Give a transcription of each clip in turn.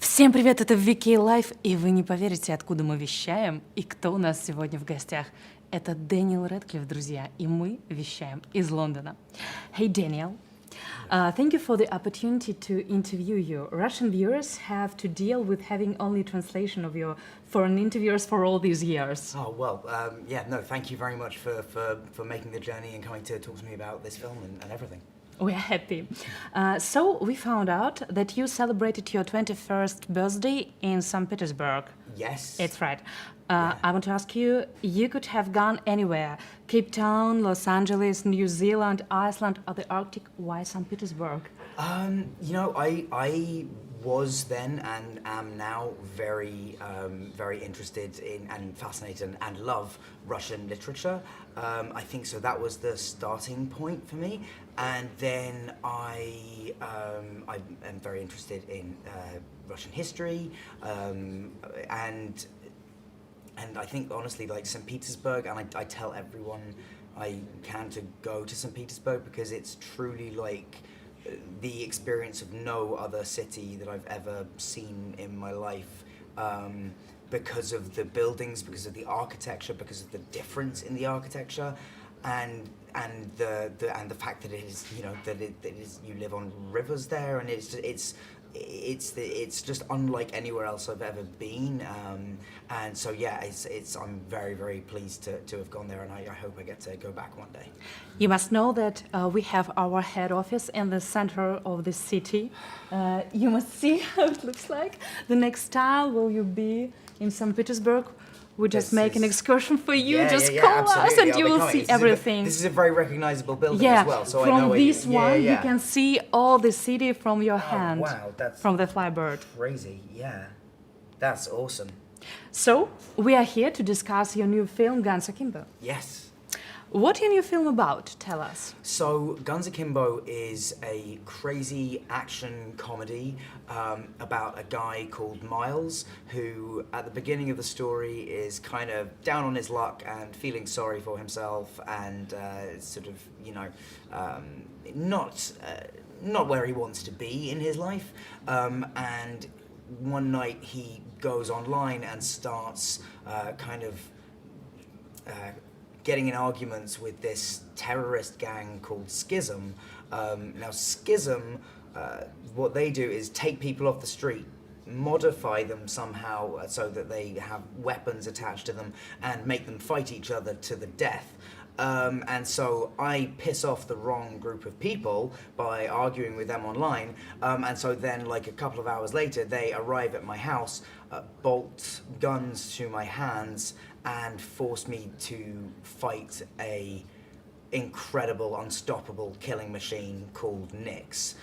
Всем привет, это VKLife, и вы не поверите, откуда мы вещаем и кто у нас сегодня в гостях. Это Дэниел Рэдклифф, друзья, и мы вещаем из Лондона. Hey, Daniel. Thank you for the opportunity to interview you. Russian viewers have to deal with having only translation of your foreign interviews for all these years. Oh, well, yeah, no, thank you very much for making the journey and coming to talk to me about this film and everything. We are happy. So we found out that you celebrated your 21st birthday in St. Petersburg. Yes. It's right. Yeah. I want to ask you, you could have gone anywhere. Cape Town, Los Angeles, New Zealand, Iceland, or the Arctic. Why St. Petersburg? You know, I was then and am now very interested in and fascinated and love Russian literature. I think so. That was the starting point for me, and then I am very interested in Russian history, and I think honestly, like St. Petersburg, and I tell everyone I can to go to St. Petersburg because it's truly like the experience of no other city that I've ever seen in my life, because of the buildings, because of the architecture, because of the difference in the architecture, and the fact that it is, you know, that it is, you live on rivers there, and it's just unlike anywhere else I've ever been, and so yeah, I'm very pleased to have gone there, and I hope I get to go back one day. You must know that we have our head office in the center of the city. You must see how it looks like. The next time will you be in St. Petersburg? We just make an excursion for you. Just call us and you will see everything. This is a very recognizable building as well. So from I know this one you can see all the city from your hand. Wow, that's from the flybird. Crazy, yeah. That's awesome. So, we are here to discuss your new film, Guns Akimbo. Yes. What is your new film about? Tell us. So, Guns Akimbo is a crazy action comedy about a guy called Miles, who at the beginning of the story is kind of down on his luck and feeling sorry for himself, and sort of, you know, not where he wants to be in his life. And one night he goes online and starts getting in arguments with this terrorist gang called Schism. Now Schism, what they do is take people off the street, modify them somehow so that they have weapons attached to them, and make them fight each other to the death. And so I piss off the wrong group of people by arguing with them online, and so then like a couple of hours later they arrive at my house, bolt guns to my hands, and force me to fight a incredible, unstoppable killing machine called Nyx.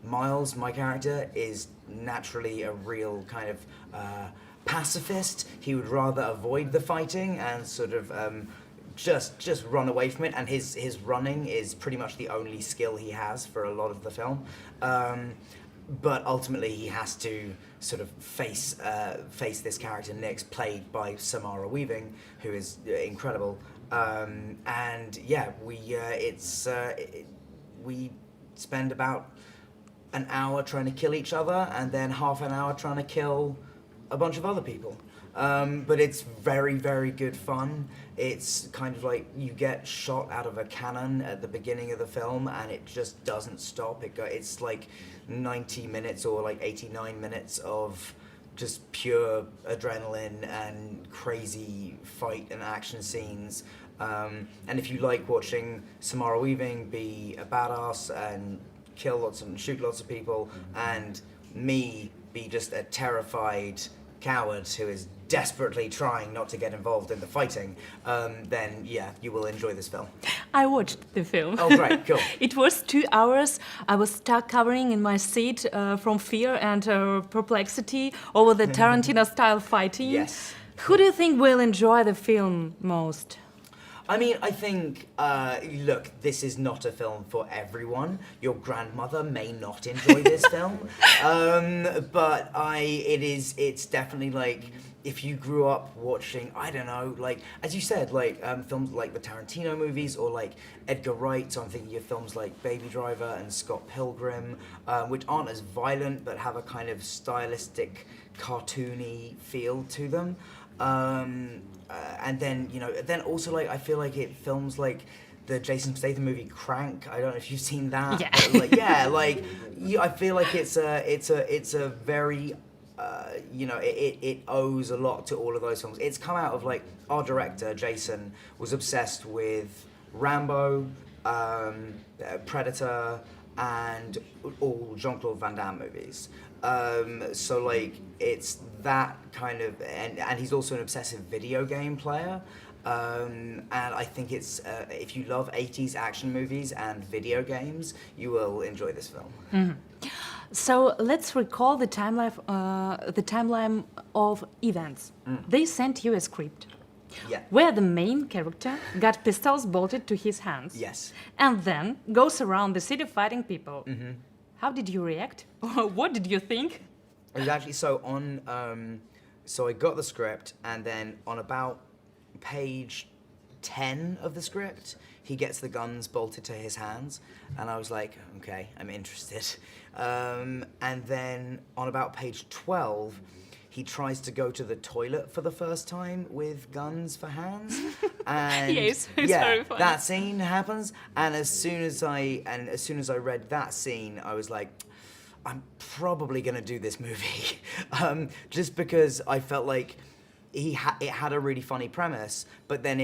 Miles, my character, is naturally a real kind of pacifist. He would rather avoid the fighting and sort of just run away from it, and his running is pretty much the only skill he has for a lot of the film. But ultimately he has to sort of face this character Nyx, played by Samara Weaving, who is incredible. And yeah, we spend about an hour trying to kill each other, and then half an hour trying to kill a bunch of other people. But it's very good fun. It's kind of like you get shot out of a cannon at the beginning of the film, and it just doesn't stop. It's like 90 minutes or like 89 minutes of just pure adrenaline and crazy fight and action scenes. And if you like watching Samara Weaving be a badass and kill lots and shoot lots of people, and me be just a terrified coward who is desperately trying not to get involved in the fighting, then yeah, you will enjoy this film. I watched the film. Oh, great, cool. It was 2 hours. I was stuck covering in my seat from fear and perplexity over the Tarantino-style fighting. Yes. Who do you think will enjoy the film most? I mean, I think, look, this is not a film for everyone. Your grandmother may not enjoy this film, but it's definitely like, if you grew up watching, I don't know, like, as you said, like, films like the Tarantino movies or like Edgar Wright, so I'm thinking of films like Baby Driver and Scott Pilgrim, which aren't as violent but have a kind of stylistic, cartoony feel to them. And then, then also, like, I feel like it films like the Jason Statham movie Crank. I don't know if you've seen that. Yeah. But, like, yeah, like, I feel like it's a very, it owes a lot to all of those films. It's come out of, like, our director, Jason, was obsessed with Rambo, Predator, and all Jean-Claude Van Damme movies. So like it's that kind of, and he's also an obsessive video game player. And I think it's if you love 80s action movies and video games, you will enjoy this film. Mm-hmm. So let's recall the timeline of events. They sent you a script. Yeah. Where the main character got pistols bolted to his hands. Yes. And then goes around the city fighting people. Mm-hmm. How did you react? What did you think? It was actually so I got the script, and then on about page 10 of the script, he gets the guns bolted to his hands, and I was like, okay, I'm interested. And then on about page 12, he tries to go to the toilet for the first time with guns for hands, and Yes, it's very funny. that scene happens. And as soon as I read that scene, I was like, I'm probably gonna do this movie, just because I felt like it had a really funny premise, but then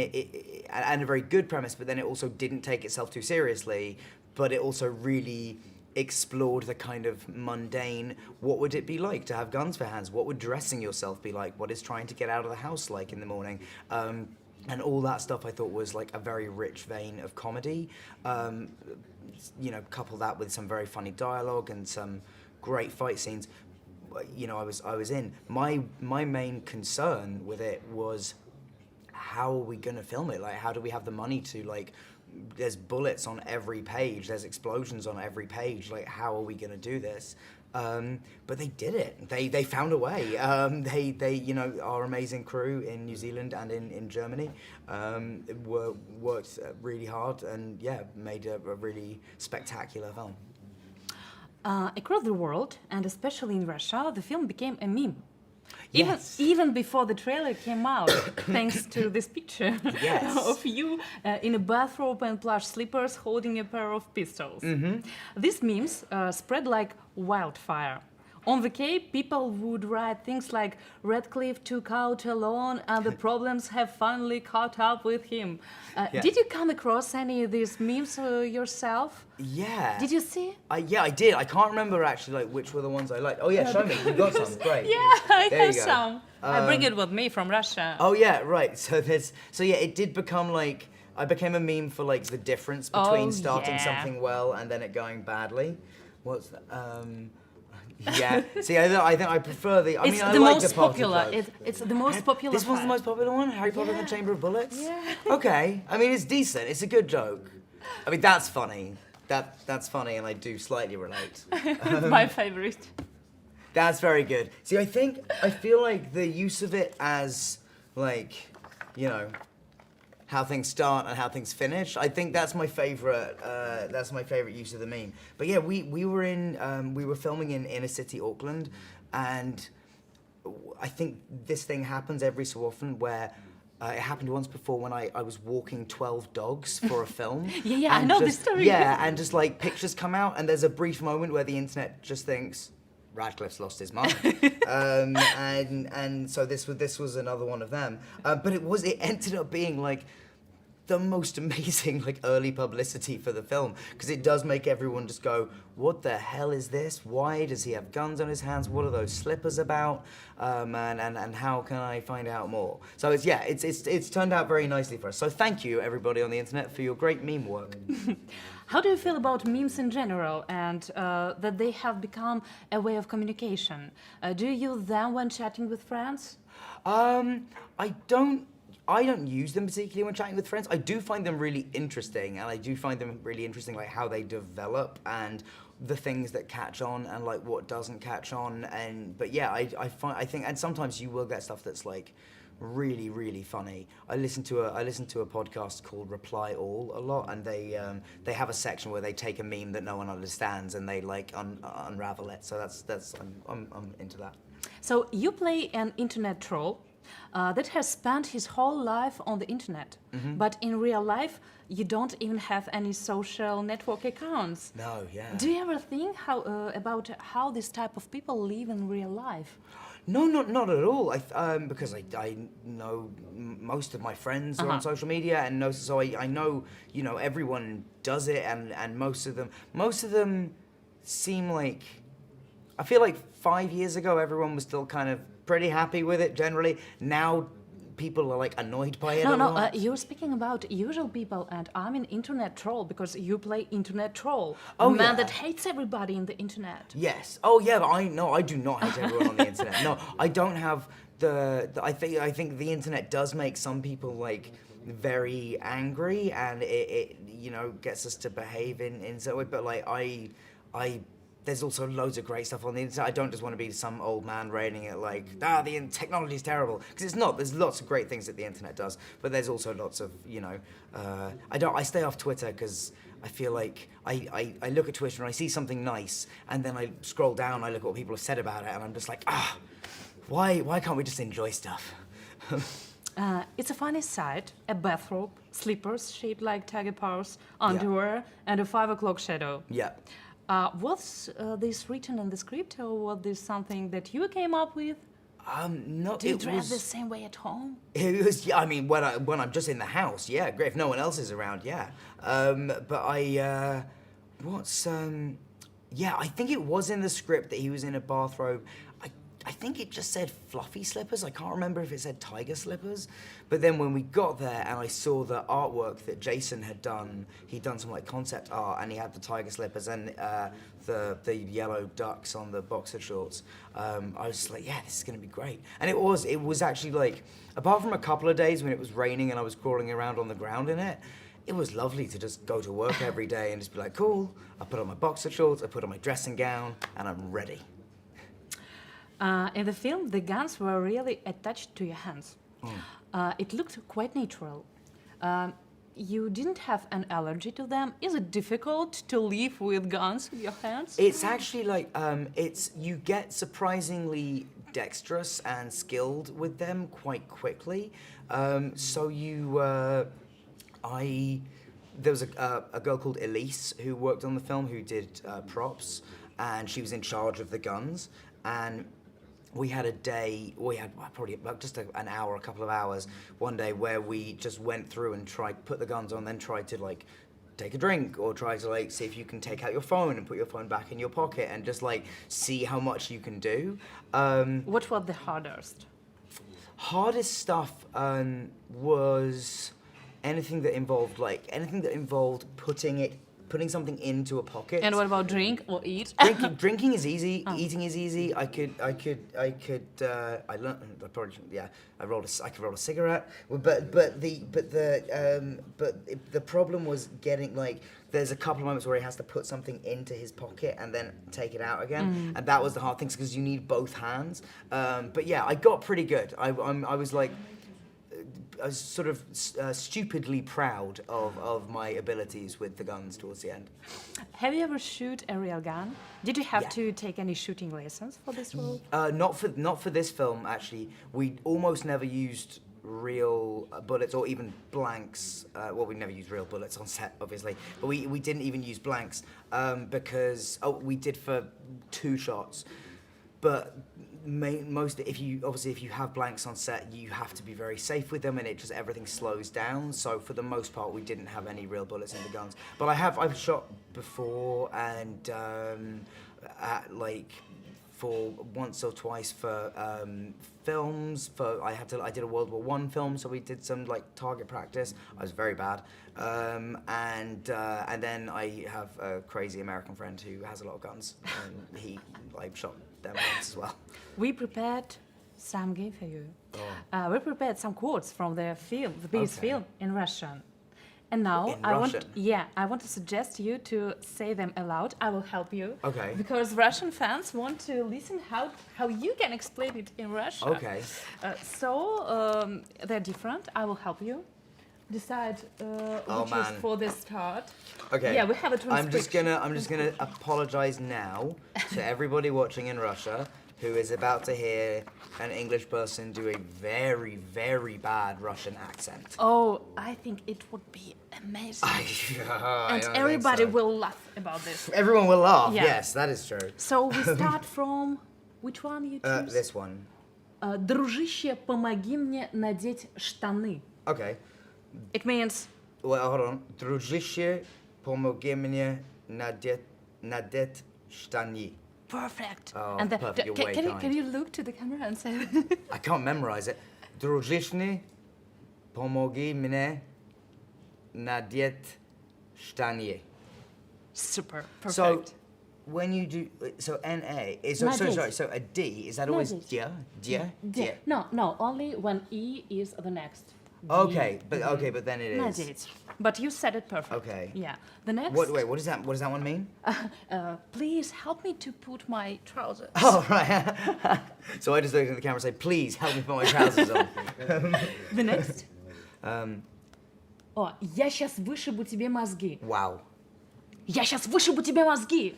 and a very good premise, but then it also didn't take itself too seriously, but it also really explored the kind of mundane, what would it be like to have guns for hands? What would dressing yourself be like? What is trying to get out of the house like in the morning? And all that stuff I thought was like a very rich vein of comedy. Couple that with some very funny dialogue and some great fight scenes. I was in. My main concern with it was, how are we gonna film it? Like, how do we have the money to, like, there's bullets on every page, there's explosions on every page, like, how are we gonna do this? But they did it. They found a way. Our amazing crew in New Zealand and in Germany worked really hard and made a really spectacular film. Across the world, and especially in Russia, the film became a meme. Yes. Even before the trailer came out, thanks to this picture Yes. of you in a bathrobe and plush slippers holding a pair of pistols. Mm-hmm. These memes spread like wildfire. On the Cape, people would write things like, Radcliffe took out alone and the problems have finally caught up with him. Yeah. Did you come across any of these memes yourself? Yeah. Did you see? I did. I can't remember actually like which were the ones I liked. Oh yeah, show me. You got some. Great. Yeah, I There have you go. some. I bring it with me from Russia. Oh yeah, right. So it did become like, I became a meme for like the difference between Oh, starting yeah. something well and then it going badly. What's that? Yeah. See, I think I prefer the. I It's mean, I the like most the party popular. clothes. It's the most popular. This one's the part. most popular one. Harry Potter and the Chamber of Bullets. Yeah. Okay. I mean, it's decent. It's a good joke. I mean, that's funny. That's funny, and I do slightly relate. My favorite. That's very good. See, I feel like the use of it as, like, how things start and how things finish. I think that's my favorite. That's my favorite use of the meme. But yeah, we were filming in inner city Auckland, and I think this thing happens every so often where. It happened once before when I was walking 12 dogs for a film. Yeah, I and know just, the story. Yeah, and just like pictures come out, and there's a brief moment where the internet just thinks, Radcliffe's lost his mind. And so this was another one of them. But it ended up being like the most amazing like early publicity for the film, because it does make everyone just go, what the hell is this? Why does he have guns on his hands? What are those slippers about? And how can I find out more? So it's turned out very nicely for us. So thank you everybody on the internet for your great meme work. How do you feel about memes in general, and that they have become a way of communication? Do you use them when chatting with friends? I don't I don't use them particularly when chatting with friends. I do find them really interesting, and I do find them really interesting, like how they develop and the things that catch on and like what doesn't catch on. And but yeah, I think, and sometimes you will get stuff that's like really, really funny. I listen to a podcast called Reply All a lot, and they have a section where they take a meme that no one understands and they like unravel it. So that's I'm into that. So you play an internet troll that has spent his whole life on the internet, but in real life you don't even have any social network accounts. No, yeah. Do you ever think about how this type of people live in real life? No, not at all. Because I know most of my friends are on social media, and so I know everyone does it, and most of them seem like, I feel like 5 years ago everyone was still kind of pretty happy with it generally. Now people are like annoyed by it. No, you're speaking about usual people, and I'm an internet troll because you play internet troll. Oh, man yeah. that hates everybody in the internet. Yes. Oh yeah, but I do not hate everyone on the internet. No, I don't have I think the internet does make some people like very angry, and it gets us to behave in so way. But like I there's also loads of great stuff on the internet. I don't just want to be some old man railing it like, the technology is terrible, because it's not. There's lots of great things that the internet does, but there's also lots of I stay off Twitter because I feel like I look at Twitter and I see something nice, and then I scroll down, I look at what people have said about it, and I'm just like, why can't we just enjoy stuff? It's a funny sight: a bathrobe, slippers shaped like tiger paws, underwear, and a 5 o'clock shadow. Yeah. Was this written in the script, or was this something that you came up with? No, Do you dress the same way at home? It was, yeah, I mean, when I'm just in the house, yeah, great. If no one else is around, yeah. But I think it was in the script that he was in a bathrobe. I think it just said fluffy slippers. I can't remember if it said tiger slippers. But then when we got there and I saw the artwork that Jason had done, he'd done some like concept art, and he had the tiger slippers and the yellow ducks on the boxer shorts. I was just like, yeah, this is gonna be great. And it was actually like, apart from a couple of days when it was raining and I was crawling around on the ground in it, it was lovely to just go to work every day and just be like, cool, I put on my boxer shorts, I put on my dressing gown, and I'm ready. In the film, the guns were really attached to your hands. It looked quite natural. You didn't have an allergy to them. Is it difficult to live with guns in your hands? It's actually like, you get surprisingly dexterous and skilled with them quite quickly. There was a girl called Elise who worked on the film, who did props, and she was in charge of the guns. And we had probably about just an hour, a couple of hours one day where we just went through and put the guns on, then tried to like take a drink, or try to like see if you can take out your phone and put your phone back in your pocket, and just like see how much you can do. What was the hardest? Hardest stuff was anything that involved putting something into a pocket. And what about drink or eat? Drinking is easy. Eating is easy. I could roll a cigarette. But the problem was getting like, there's a couple of moments where he has to put something into his pocket and then take it out again, and that was the hard thing, because you need both hands. But yeah, I got pretty good. I was sort of stupidly proud of my abilities with the guns towards the end. Have you ever shoot a real gun? Did you have to take any shooting lessons for this role? Not for this film, actually. We almost never used real bullets or even blanks. We never used real bullets on set, obviously, but we didn't even use blanks because we did for 2 shots. But if you have blanks on set, you have to be very safe with them, and everything slows down. So for the most part, we didn't have any real bullets in the guns. But I've shot before, and for once or twice for films. I did a World War I film, so we did some like target practice. I was very bad, and then I have a crazy American friend who has a lot of guns, and I shot them once as well. We prepared some game for you. Oh. We prepared some quotes from this Okay. film in Russian. And now In I Russian? I want to suggest you to say them aloud. I will help you. Okay. Because Russian fans want to listen how you can explain it in Russian. Okay. They're different. I will help you. Decide which is man. for the start. Okay. Yeah, we have a transcription. I'm just gonna apologize now to everybody watching in Russia who is about to hear an English person do a very, very bad Russian accent. Oh, I think it would be amazing. I And don't everybody think so. will laugh about this. Everyone will laugh. Yeah. Yes, that is true. So we start from which one you choose? This one. Дружище, помоги мне надеть штаны. Okay. It means, Well, hold on. Дружище, помоги мне надеть штаны. perfect. Oh, And then, perfect, you're way can kind. you look to the camera and say? I can't memorize it. Дружище, помоги мне надеть штаны. Super, perfect. So, when you do so, NA is so Надеть. sorry. So a D is that always Надеть. dia? No, only when E is the next. D. Okay, but then it is. Надеть. But you said it perfect. Okay. Yeah. The next. Wait, what does that one mean? Please help me to put my trousers. Oh right. So I just looked at the camera and say, please help me put my trousers on. The next. О, я сейчас вышибу тебе мозги. Wow. Я сейчас вышибу тебе мозги.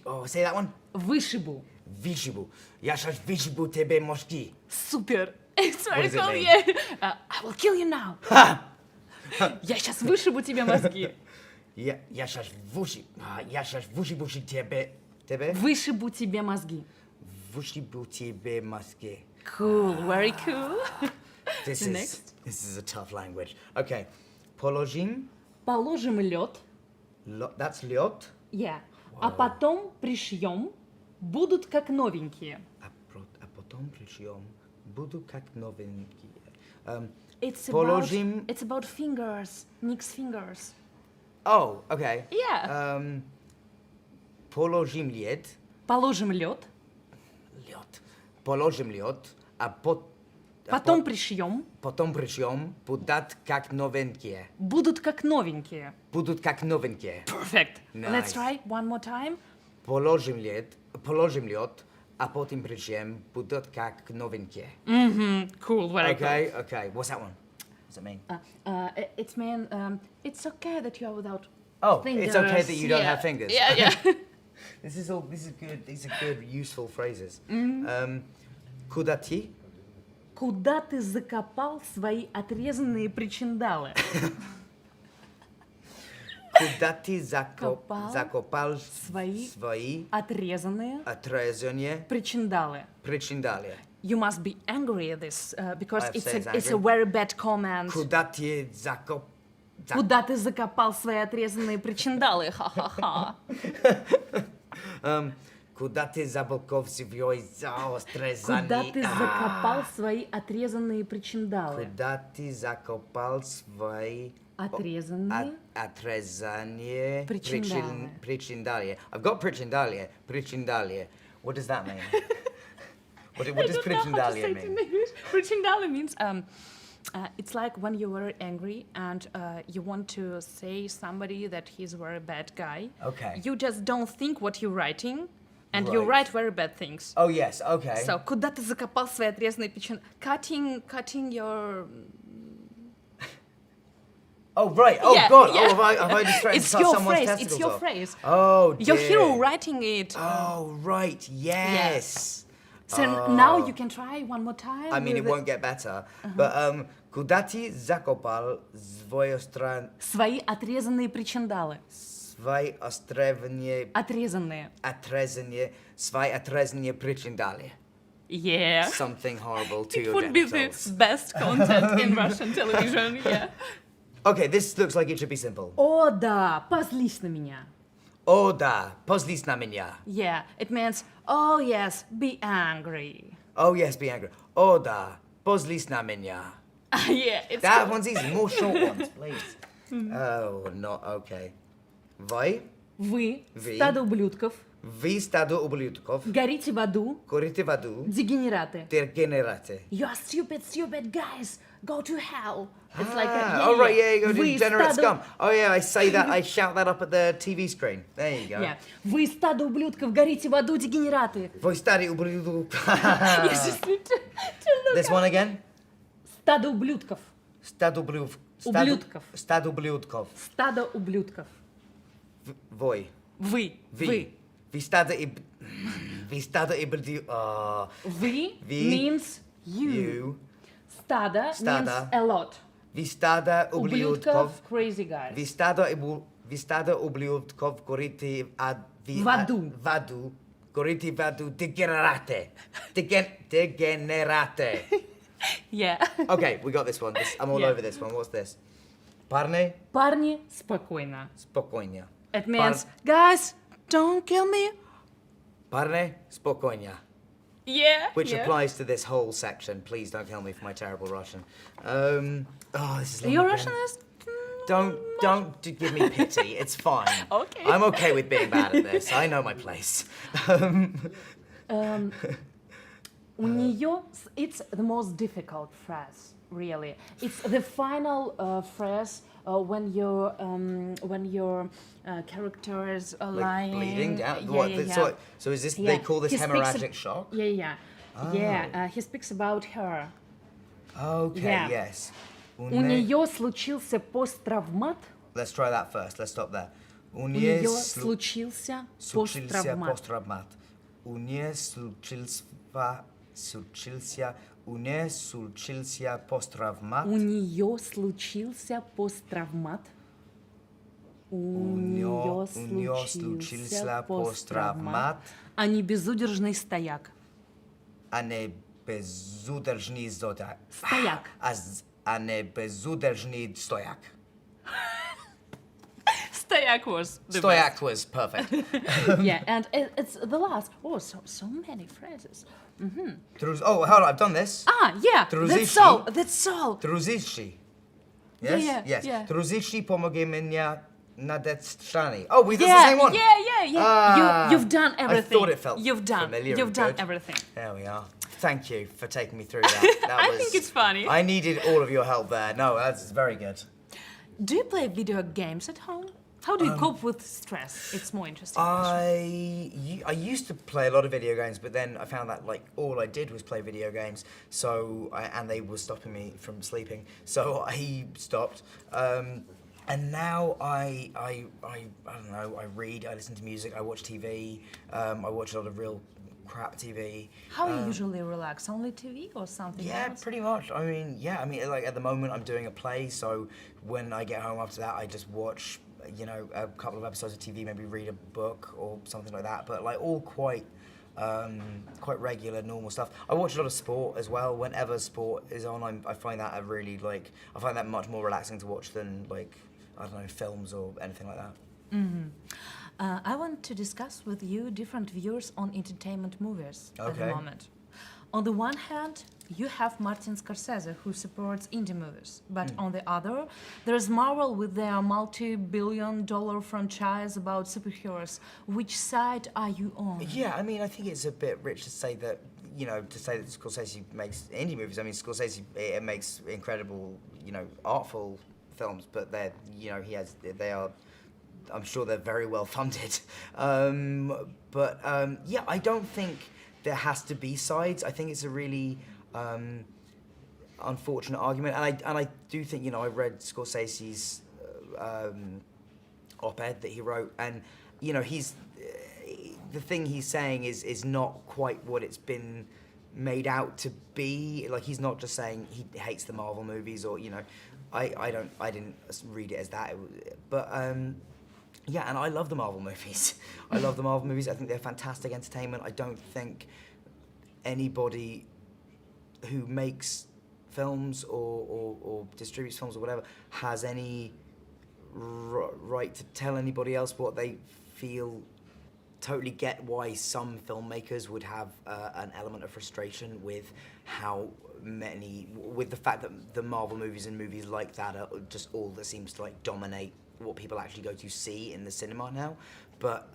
Oh, say that one. Вышибу. Вышибу. Я сейчас вышибу тебе мозги. Super. It's very does it cool, mean? yeah. I will kill you now. Я сейчас вышибу тебе мозги. Я сейчас вышибу тебе. Вышибу тебе мозги. Вышибу тебе мозги. Cool, very cool. This The is next. this is a tough language. Okay. Положим. Положим лед. That's лед. Yeah. А потом пришьем. Будут как новенькие. А потом пришьем. Буду как новенькие. It's Положим. it's about fingers. Nick's fingers. Oh, okay. Yeah. Положим лед. Положим лед. Лед. Положим лед. Потом пришьем. Потом пришьем. Будут как новенькие. Будут как новенькие. Будут как новенькие. Perfect. Let's Nice. try one more time. Положим лед. А потом пришьем. Будут как новенькие. Cool, very Okay, okay. What's that one? What's it mean? It means it's okay that you are without Oh, fingers. it's okay that you don't Yeah. have fingers. Yeah, yeah. This is good. These are good, useful phrases. Куда ты? Куда ты закопал свои отрезанные причиндалы? Куда ты закопал свои свои отрезанные отрезанные причиндалы. причиндали? You must be angry at this because I've it's said it's a angry. very bad comment. Куда ты Куда ты закопал свои отрезанные причиндалы? Ха-ха-ха. Куда ты заболков свой отрезанный? Куда ты закопал свои отрезанные причиндалы? Куда ты закопал свои Отрезанные отрезанные Причиндали. причиндали? I've got причиндали. Причиндали. What does that mean? What does причиндали mean? Причиндали means it's like when you're very angry and you want to say somebody that he's a very bad guy. Okay. You just don't think what you're writing, and you Right. write very bad things. Oh yes, okay. So, куда ты закопал свои отрезанные причиндалы? Cutting your... Oh right. Oh Yeah, God. yeah. Oh, have I just threatened It's to cut your someone's phrase. testicles It's your off? phrase. Oh dear. Your hero writing it. Oh right. Yes. So now you can try one more time. I mean, it with won't get better. But куда ты закопал свои Свои отрезанные причиндалы. свои отрезанные Отрезанные. причиндали? Yeah. Something horrible to It your would be the genitals. best content in Russian television, yeah. Okay, this looks like it should be simple. О, да, позлись на меня. О да, позлись на меня. Yeah, it means, oh yes, be angry. Oh yes, be angry. О да, позлись на меня. Yeah, it's That cool. one's easy. More short ones, please. Oh, not okay. Вы, Вы, Ви. стадо ублюдков, Ви стадо ублюдков, Горите в аду, горите в аду, дегенераты. дегенерате. You're stupid guys. Go to hell. It's like a, Oh right, yeah, you go Вы degenerate стадо- scum. Oh yeah, I say that, I shout that up at the TV screen. There you go. Yeah. Вы стадо ублюдков, горите в аду, дегенераты. Voi stare ублюдков. You just need to look This up. one again? Стадо ублюдков. Стадо ублюдков. Ублюдков. Стадо ублюдков. Стадо ублюдков. Voi. Вы. Vi. Вы. Vi stado ублюдков. Вы Ви. means you. You. Стадо means Стадо. a lot. Vi stado ублюдков. Crazy guys. Vi stado ублюдков горите В аду. В аду. Горите в аду дегенерате. Дегенерате. Yeah. Okay, we got this one. I'm all Yeah. over this one. What's this? Parne? Парни, спокойно. Spokojnia. It means, guys, don't kill me. Parne? Spokojnia. Yeah. Which yeah. applies to this whole section. Please don't kill me for my terrible Russian. This is long Your again. Russian is... Give me pity. It's fine. Okay. I'm okay with being bad at this. I know my place. У нее, it's the most difficult phrase, really. It's the final phrase when your character is lying. Bleeding down. Yeah, What? yeah, So, yeah. so is this? Yeah. They call this He speaks hemorrhagic shock. Yeah, yeah, yeah. He speaks about her. Okay. Yeah. Yes. У нее случился посттравмат. Let's try that first. Let's stop there. У нее случился случился посттравмат. посттравмат. У нее случился посттравмат. У нее случился посттравмат. У нее случился посттравмат. А не безудержный стояк. А не безудержный стояк. Стояк. А не безудержный стояк. Стояк was the Stoyak was perfect. best. Yeah, and it's the last. Oh, so many phrases. Oh, hold on, I've done this. Ah, yeah. Druzici. That's all. Druzici. Yes? Yeah, yes. yeah. Druzici pomogi mnie nadeszczani. Oh, that's Yeah, the same one. yeah. Ah, You've done everything. I thought it felt You've done. familiar. You've and done good. everything. There we are. Thank you for taking me through that. That I was, think it's funny. I needed all of your help there. No, that's very good. Do you play video games at home? How do you cope with stress? It's more interesting. I used to play a lot of video games, but then I found that like all I did was play video games. And they were stopping me from sleeping, so I stopped. And now I don't know. I read, I listen to music, I watch TV. I watch a lot of real crap TV. How you usually relax? Only TV or something Yeah, else? pretty much. I mean, like at the moment I'm doing a play, so when I get home after that, I just watch, a couple of episodes of TV, maybe read a book or something like that. But like all quite regular, normal stuff. I watch a lot of sport as well. Whenever sport is on, I find that I find that much more relaxing to watch than like, I don't know, films or anything like that. I want to discuss with you different views on entertainment movies at the Okay. moment. On the one hand, you have Martin Scorsese, who supports indie movies. But on the other, there's Marvel with their multi-billion-dollar franchise about superheroes. Which side are you on? Yeah, I mean, I think it's a bit rich to say that, Scorsese makes indie movies. I mean, Scorsese it makes incredible, artful films, but I'm sure they're very well funded. I don't think there has to be sides. I think it's a really unfortunate argument, and I do think, I read Scorsese's op-ed that he wrote, and he's the thing he's saying is not quite what it's been made out to be. Like, he's not just saying he hates the Marvel movies, or I didn't read it as that, but yeah, and I love the Marvel movies. I love the Marvel movies. I think they're fantastic entertainment. I don't think anybody who makes films or distributes films or whatever has any right to tell anybody else what they feel. Totally get why some filmmakers would have an element of frustration with with the fact that the Marvel movies and movies like that are just all that seems to like dominate what people actually go to see in the cinema now. But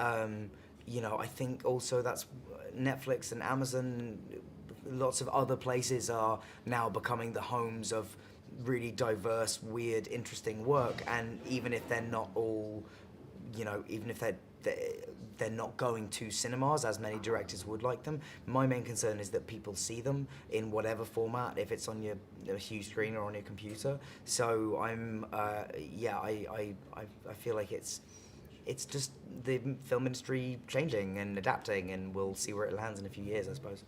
you know, I think also that's Netflix and Amazon, lots of other places are now becoming the homes of really diverse, weird, interesting work. And even if they're not all, you know, even if they're not going to cinemas as many directors would like them, my main concern is that people see them in whatever format, if it's on your huge screen or on your computer. So I'm, I feel like it's just the film industry changing and adapting, and we'll see where it lands in a few years, I suppose.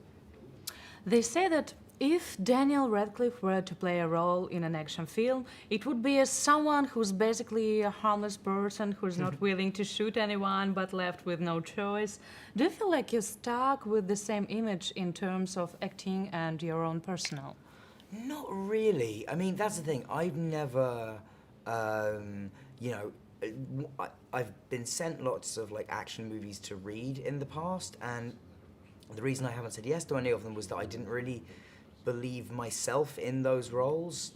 They say that if Daniel Radcliffe were to play a role in an action film, it would be as someone who's basically a harmless person who's not willing to shoot anyone but left with no choice. Do you feel like you're stuck with the same image in terms of acting and your own personal? Not really. I mean, that's the thing. I've never, you know, I've been sent lots of like action movies to read in the past, and the reason I haven't said yes to any of them was that I didn't really believe myself in those roles.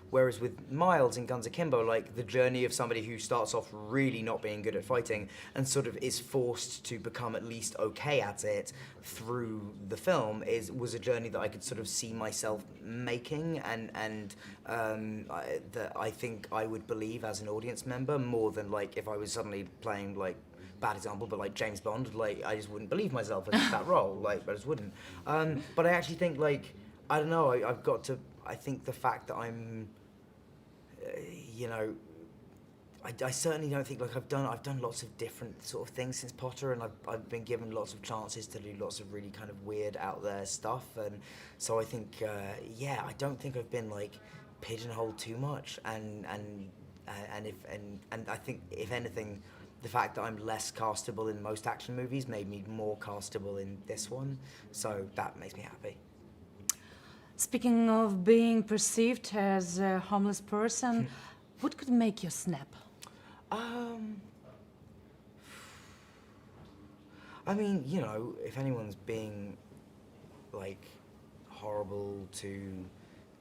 Whereas with Miles in Guns Akimbo, like the journey of somebody who starts off really not being good at fighting and sort of is forced to become at least okay at it through the film was a journey that I could sort of see myself making, and that I think I would believe as an audience member more than like if I was suddenly playing like, bad example, but like James Bond, like I just wouldn't believe myself in that role, like I just wouldn't. But I actually think like, I don't know, I think the fact that I'm, you know, I certainly don't think like I've done lots of different sort of things since Potter, and I've been given lots of chances to do lots of really kind of weird out there stuff, and so I think I don't think I've been like pigeonholed too much, and I think if anything, the fact that I'm less castable in most action movies made me more castable in this one, so that makes me happy. Speaking of being perceived as a homeless person, what could make you snap? I mean, you know, if anyone's being like horrible to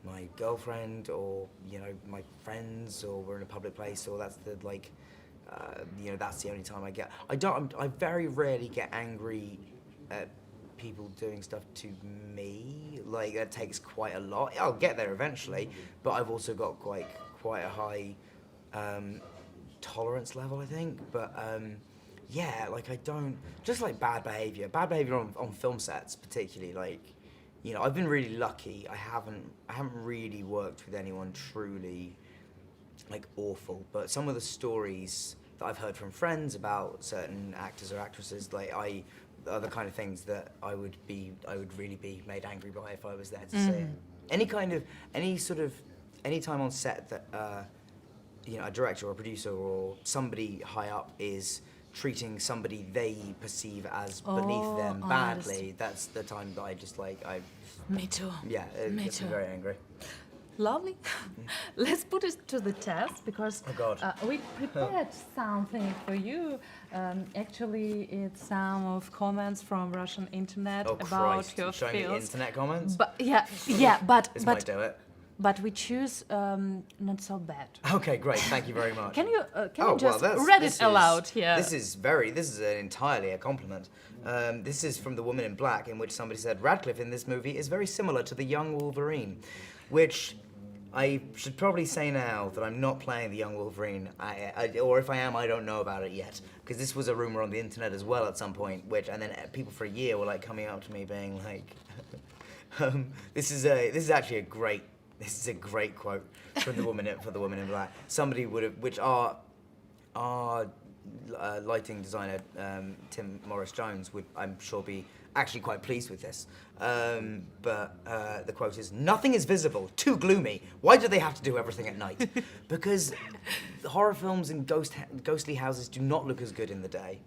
my girlfriend or, you know, my friends, or we're in a public place, or that's the like, you know, that's the only time I get. I very rarely get angry at people doing stuff to me. Like that takes quite a lot. I'll get there eventually, but I've also got quite a high tolerance level, I think. But yeah, like I don't, just like bad behavior on film sets particularly. Like, you know, I've been really lucky. I haven't really worked with anyone truly like awful, but some of the stories that I've heard from friends about certain actors or actresses, like are the kind of things that I would really be made angry by if I was there to see it. Any time on set that you know, a director or a producer or somebody high up is treating somebody they perceive as beneath them badly, that's the time that I just like Me too. Yeah, it Me gets too. me very angry. Lovely. Let's put it to the test, because Oh God. we prepared something for you. Actually, it's some of comments from Russian internet Oh about Christ! your You're showing me fields. internet comments? But This might do it. but we choose not so bad. Okay, great. Thank you very much. Can you just well, read it aloud here? This is entirely a compliment. This is from The Woman in Black, in which somebody said, Radcliffe in this movie is very similar to the young Wolverine, which I should probably say now that I'm not playing the young Wolverine, or if I am, I don't know about it yet, because this was a rumor on the internet as well at some point, and then people for a year were like coming up to me being like, this is actually a great quote from the Woman in Black. Somebody would have, which our lighting designer Tim Morris Jones would, I'm sure, be actually quite pleased with this. But the quote is, "Nothing is visible, too gloomy. Why do they have to do everything at night?" Because horror films and ghostly houses do not look as good in the day.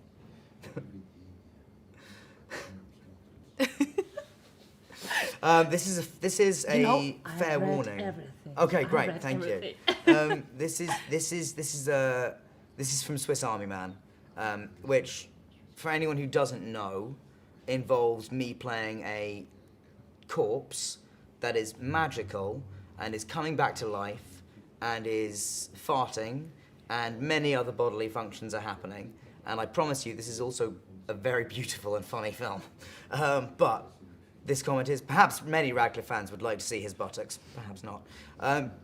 This is a You know, fair I've read warning. everything. Okay, I've great, read thank everything. you. This is from Swiss Army Man, which, for anyone who doesn't know, involves me playing a corpse that is magical and is coming back to life and is farting, and many other bodily functions are happening. And I promise you, this is also a very beautiful and funny film. But this comment is, perhaps many Radcliffe fans would like to see his buttocks, perhaps not.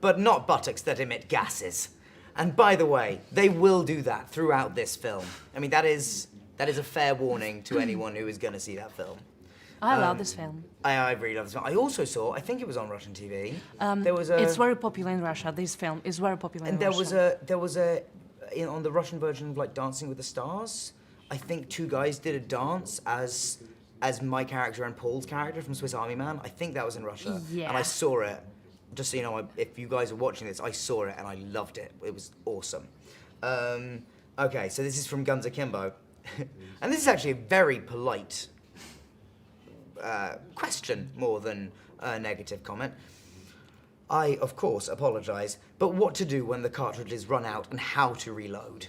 But not buttocks that emit gases. And by the way, they will do that throughout this film. I mean, that is a fair warning to anyone who is going to see that film. I love this film. I really love this film. I also saw, I think it was on Russian TV. It's very popular in Russia. This film is very popular in Russia. There was on the Russian version of like Dancing with the Stars, I think two guys did a dance as my character and Paul's character from Swiss Army Man. I think that was in Russia. Yeah. And I saw it. Just so you know, if you guys are watching this, I saw it and I loved it. It was awesome. Okay, so this is from Guns Akimbo. And this is actually a very polite question more than a negative comment. I, of course, apologise, but what to do when the cartridges run out and how to reload?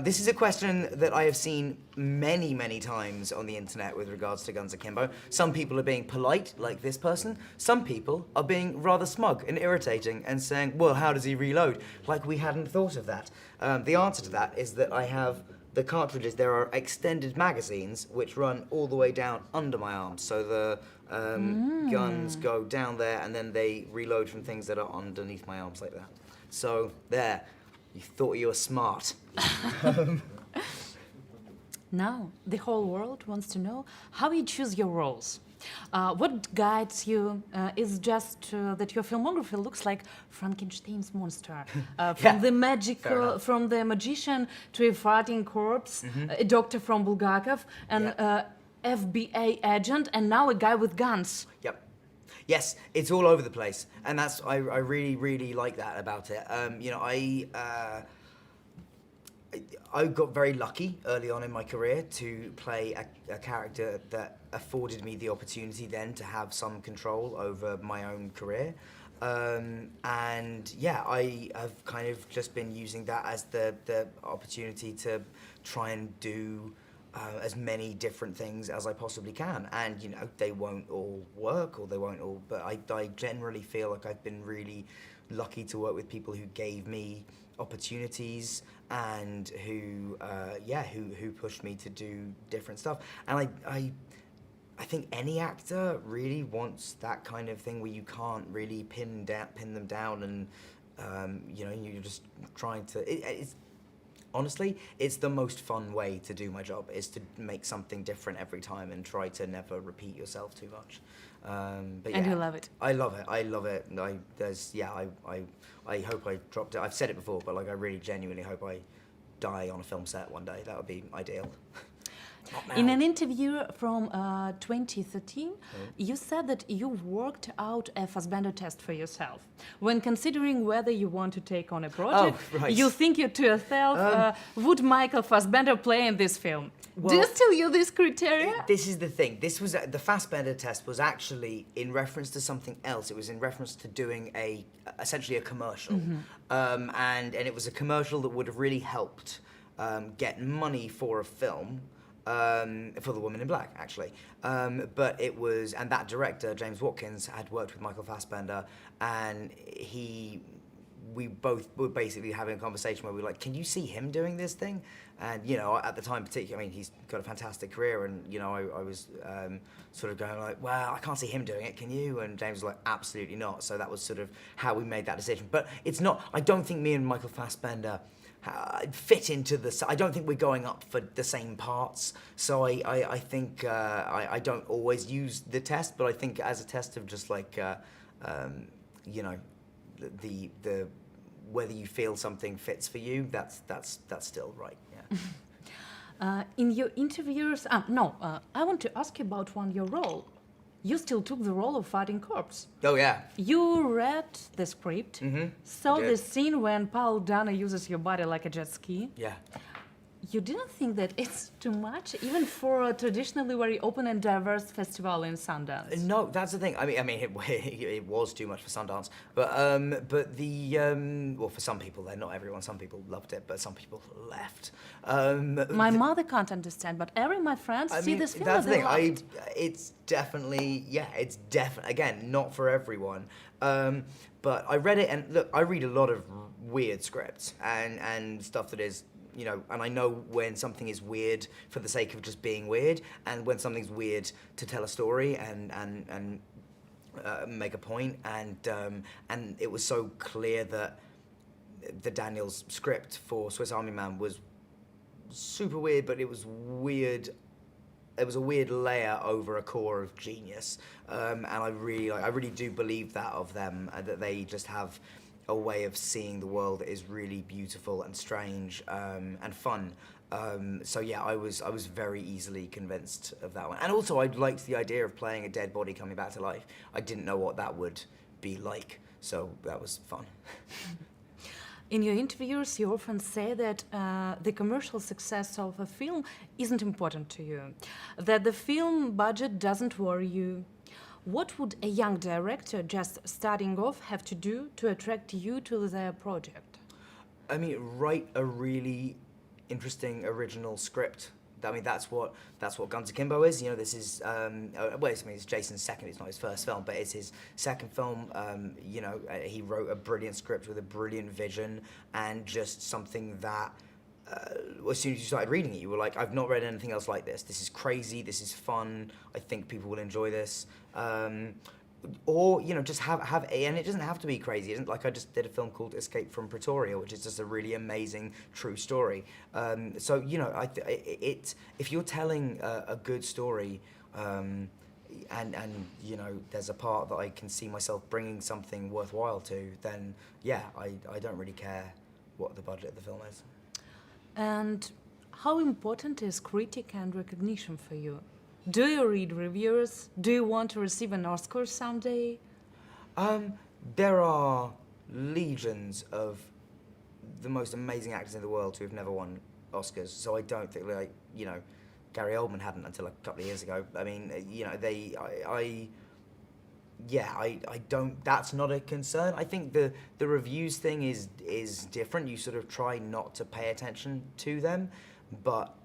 This is a question that I have seen many, many times on the internet with regards to Guns Akimbo. Some people are being polite, like this person. Some people are being rather smug and irritating and saying, well, how does he reload? Like we hadn't thought of that. The answer to that is that I have the cartridges. There are extended magazines which run all the way down under my arms. So the guns go down there and then they reload from things that are underneath my arms like that. So there. You thought you were smart. Now, the whole world wants to know how you choose your roles. What guides you is just that your filmography looks like Frankenstein's monster. From the magician to a farting corpse, a doctor from Bulgakov, an FBI agent, and now a guy with guns. Yep. Yes, it's all over the place, and that's I really, really like that about it. I got very lucky early on in my career to play a character that afforded me the opportunity then to have some control over my own career. And yeah, I have kind of just been using that as the opportunity to try and do as many different things as I possibly can. And, you know, they won't all work or they won't all, but I generally feel like I've been really lucky to work with people who gave me opportunities and who pushed me to do different stuff. And I think any actor really wants that kind of thing where you can't really pin them down and, you're just trying to, honestly, it's the most fun way to do my job, is to make something different every time and try to never repeat yourself too much. But yeah, and you love it. I love it. I love it. I hope I dropped it. I've said it before, but like I really genuinely hope I die on a film set one day. That would be ideal. In an interview from 2013, you said that you worked out a Fassbender test for yourself. When considering whether you want to take on a project, you think to yourself, would Michael Fassbender play in this film? Well, do you still use this criteria? This is the thing. This was the Fassbender test was actually in reference to something else. It was in reference to doing essentially a commercial, and it was a commercial that would have really helped get money for a film. For The Woman in Black, actually. But it was, and that director, James Watkins, had worked with Michael Fassbender, and we both were basically having a conversation where we were like, can you see him doing this thing? And, you know, at the time particularly, I mean, he's got a fantastic career, and, you know, I was sort of going like, well, I can't see him doing it, can you? And James was like, absolutely not. So that was sort of how we made that decision. But it's not, I don't think me and Michael Fassbender fit into the. I don't think we're going up for the same parts. So I think I don't always use the test, but I think as a test of just like the whether you feel something fits for you, that's still right. Yeah. In your interviews, I want to ask you about your role. You still took the role of fighting corpse. Oh, yeah. You read the script, saw the scene when Paul Dano uses your body like a jet ski. Yeah. You didn't think that it's too much, even for a traditionally very open and diverse festival in Sundance? No, that's the thing. I mean, it was too much for Sundance, but well, for some people, not everyone. Some people loved it, but some people left. My mother can't understand, but my friends see this film that's and they the thing. love it. It's definitely, again, not for everyone. But I read it, and look, I read a lot of weird scripts and stuff that is you know, and I know when something is weird for the sake of just being weird, and when something's weird to tell a story and make a point, and it was so clear that the Daniels script for Swiss Army Man was super weird, but it was weird. It was a weird layer over a core of genius, and I really do believe that of them, that they just have a way of seeing the world that is really beautiful and strange and fun. So yeah, I was very easily convinced of that one, and also I liked the idea of playing a dead body coming back to life. I didn't know what that would be like, so that was fun. In your interviews, you often say that the commercial success of a film isn't important to you, that the film budget doesn't worry you. What would a young director just starting off have to do to attract you to their project? I mean, write a really interesting original script. I mean, that's what Guns Akimbo is. You know, this is it's Jason's second. It's not his first film, but it's his second film. You know, he wrote a brilliant script with a brilliant vision, and just something that as soon as you started reading it, you were like, I've not read anything else like this. This is crazy. This is fun. I think people will enjoy this. Or, you know, just have and it doesn't have to be crazy. It isn't like I just did a film called Escape from Pretoria, which is just a really amazing true story. So, you know, if you're telling a good story, and you know, there's a part that I can see myself bringing something worthwhile to, then yeah, I don't really care what the budget of the film is. And how important is critic and recognition for you? Do you read reviews? Do you want to receive an Oscar someday? There are legions of the most amazing actors in the world who have never won Oscars, so I don't think, like, you know, Gary Oldman hadn't until a couple of years ago. I mean, you know, I don't, that's not a concern. I think the reviews thing is different. You sort of try not to pay attention to them, but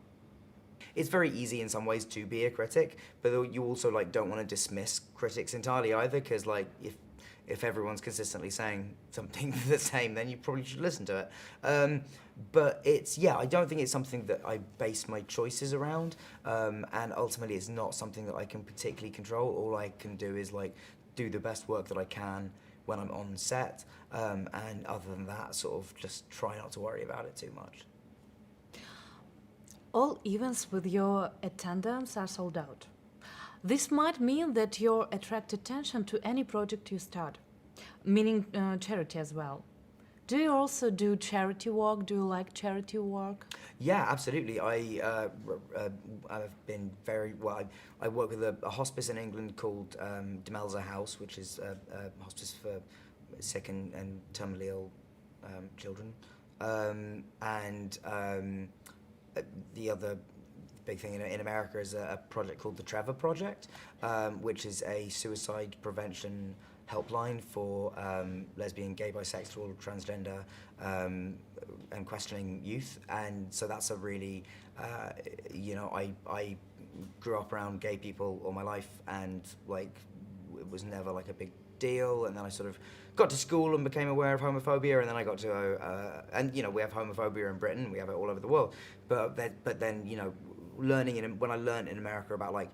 it's very easy in some ways to be a critic, but you also like don't want to dismiss critics entirely either, because like if everyone's consistently saying something the same, then you probably should listen to it. But I don't think it's something that I base my choices around, and ultimately it's not something that I can particularly control. All I can do is like do the best work that I can when I'm on set, and other than that, sort of just try not to worry about it too much. All events with your attendance are sold out. This might mean that you attract attention to any project you start, meaning charity as well. Do you also do charity work? Do you like charity work? Yeah, absolutely. I've been very well. I work with a hospice in England called Demelza House, which is a hospice for sick and terminally ill children, the other big thing in America is a project called the Trevor Project, which is a suicide prevention helpline for lesbian, gay, bisexual, transgender, and questioning youth. And so that's a really, you know, I grew up around gay people all my life, and like it was never like a big deal, and then I sort of got to school and became aware of homophobia, and then I got to and you know, we have homophobia in Britain, we have it all over the world, but then you know, when I learned in America about like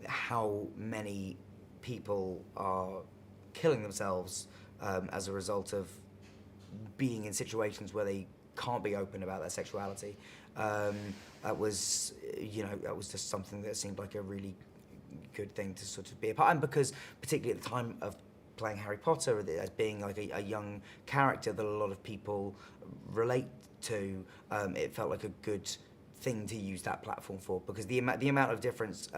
how many people are killing themselves as a result of being in situations where they can't be open about their sexuality, that was just something that seemed like a really good thing to sort of be a part, and because particularly at the time of playing Harry Potter as being like a young character that a lot of people relate to, it felt like a good thing to use that platform for, because the amount of difference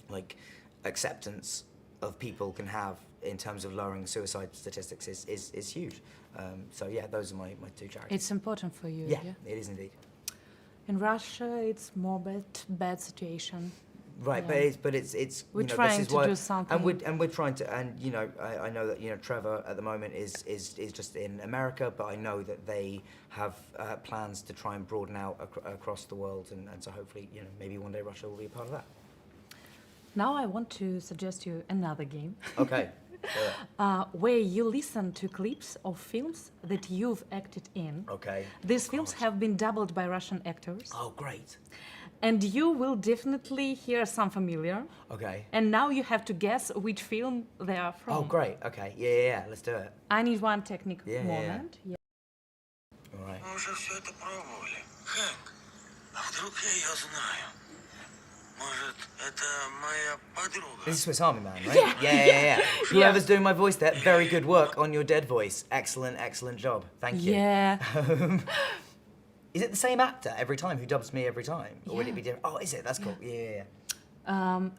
like acceptance of people can have in terms of lowering suicide statistics is huge. So yeah, those are my two charities. It's important for you. Yeah, it is indeed. In Russia, it's more bad situation. Right, Yeah. but it's We're you know, trying this is to why, do something. and we're trying to, and you know, I know that, you know, Trevor at the moment is just in America, but I know that they have plans to try and broaden out across the world, and so hopefully, you know, maybe one day Russia will be a part of that. Now I want to suggest you another game. Okay. where you listen to clips of films that you've acted in. Okay. These films have been dubbed by Russian actors. Oh, great. And you will definitely hear some familiar. Okay. And now you have to guess which film they are from. Oh, great. Okay. Yeah. Let's do it. I need one technical Yeah. moment. Yeah. All right. Мы уже все это пробовали. Хэнк, а вдруг я ее знаю? Может, это моя подруга? This is Swiss Army Man, right? Yeah. Whoever's doing my voice there, very good work on your dead voice. Excellent job. Thank you. Yeah. Is it the same actor every time who dubs me every time? Or would Yeah. it be different? Oh, is it? That's cool. Yeah.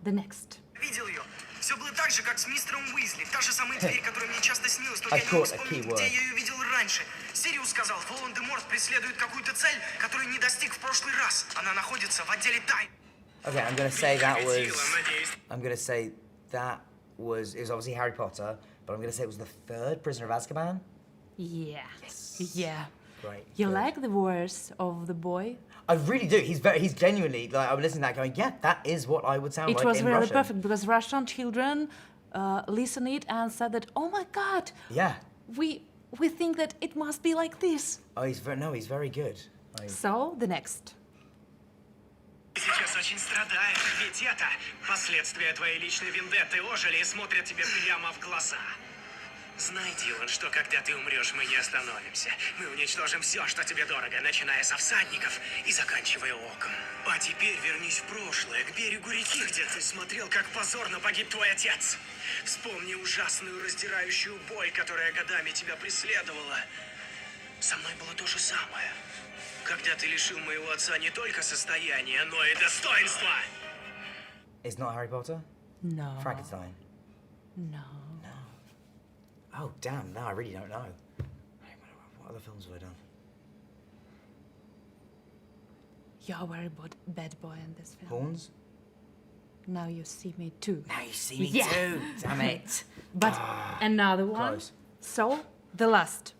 The next. Видел ее. Все было так же, как с мистером Уизли. Та же самая дверь, которая мне часто снилась, только I я не мог caught a вспомнить, keyword. где я ее видел раньше. Сириус сказал, Волан-де-Морт преследует какую-то цель, которую не достиг в прошлый раз. Она находится в отделе тайн. Okay, I'm gonna say that was. Надеюсь. I'm gonna say that was. It was obviously Harry Potter, but I'm gonna say it was the third Prisoner of Azkaban. Yeah. Yes. Yeah. Great. You good. like the voice of the boy? I really do. He's genuinely like I'm listening to that going, yeah, that is what I would sound It like was in really Russian. perfect because Russian children listen it and said that, oh my God, Yeah. we think that it must be like this. Oh, he's very good. So the next. Сейчас очень страдаешь, ведь это последствия твоей личной вендетты ожили и смотрят тебе прямо в глаза. Знай, Дилан, что когда ты умрешь, мы не остановимся. Мы уничтожим все, что тебе дорого, начиная со всадников и заканчивая оком. А теперь вернись в прошлое, к берегу реки, где ты смотрел, как позорно погиб твой отец. Вспомни ужасную раздирающую боль, которая годами тебя преследовала. Со мной было то же самое. Когда ты лишил моего отца не только состояния, но и достоинства. It's not Harry Potter? No. Frankenstein. No. Oh, damn, no, I really don't know. What other films have I done? You're a very bad boy in this film. Horns? Now you see me too. Now you see me Yeah. too, damn it. But another one. Close. So the last.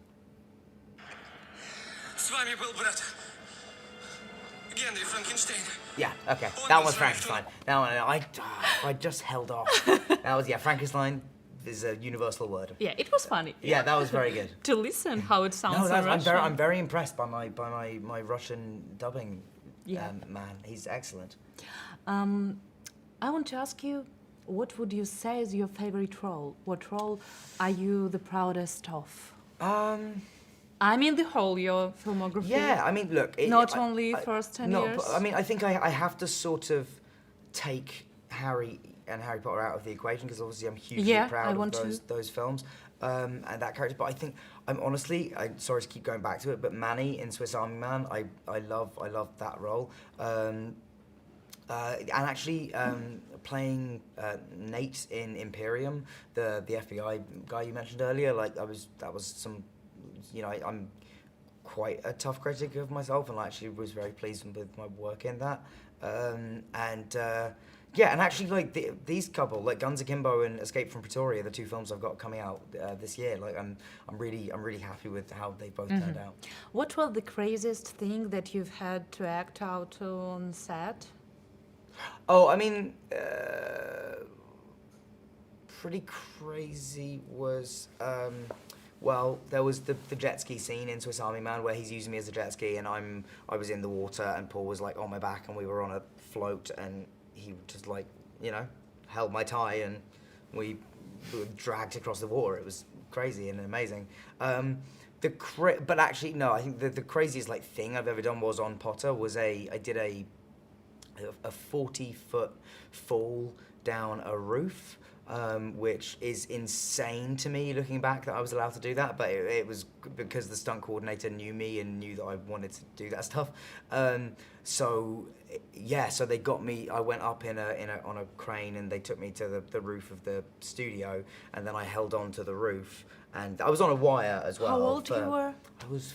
С вами был брат Генри Франкенштейн. Yeah, okay. That was Frankenstein. That one, I just held off. That was, yeah, Frankenstein is a universal word. Yeah, it was funny. Yeah, that was very good. To listen how it sounds No, in that's, Russian. I'm very impressed by my Russian dubbing Yeah. man. He's excellent. I want to ask you, what would you say is your favorite role? What role are you the proudest of? I mean the whole your filmography. Yeah, I mean, look. Not only first 10 years. But, I mean, I think I have to sort of take Harry and Harry Potter out of the equation because obviously I'm hugely Yeah, I proud want of to. those films and that character. But I think I'm honestly, sorry to keep going back to it, but Manny in Swiss Army Man, I love that role. And actually playing Nate in Imperium, the FBI guy you mentioned earlier, like that was some, you know, I'm quite a tough critic of myself, and I actually was very pleased with my work in that. Yeah, and actually, like these couple, like Guns Akimbo and Escape from Pretoria, the two films I've got coming out this year. Like I'm really happy with how they both turned out. What was the craziest thing that you've had to act out on set? Oh, I mean, pretty crazy was, well, there was the jet ski scene in Swiss Army Man where he's using me as a jet ski, and I was in the water, and Paul was like on my back, and we were on a float, and he just like, you know, held my tie, and we were dragged across the water. It was crazy and amazing. But actually, no, I think the craziest like thing I've ever done was on Potter. I did a 40-foot fall down a roof, which is insane to me looking back that I was allowed to do that, but it was because the stunt coordinator knew me and knew that I wanted to do that stuff. So they got me. I went up on a crane, and they took me to the roof of the studio, and then I held on to the roof, and I was on a wire as well. How old you were? I was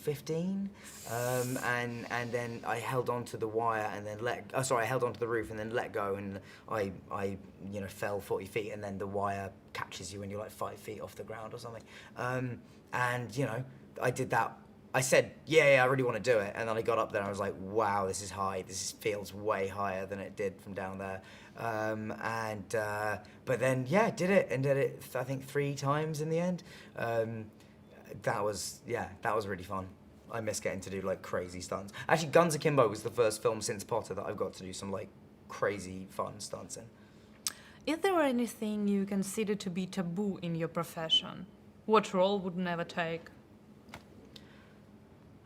15, and then I held onto the wire and then I held onto the roof and then let go, and I fell 40 feet, and then the wire catches you when you're like 5 feet off the ground or something. And you know, I did that I said, yeah, I really want to do it. And then I got up there and I was like, wow, this is high. Feels way higher than it did from down there. But then, yeah, did it, I think 3 times in the end. That was really fun. I miss getting to do like crazy stunts. Actually, Guns Akimbo was the first film since Potter that I've got to do some like crazy fun stunts in. Is there anything you consider to be taboo in your profession? What role would never take?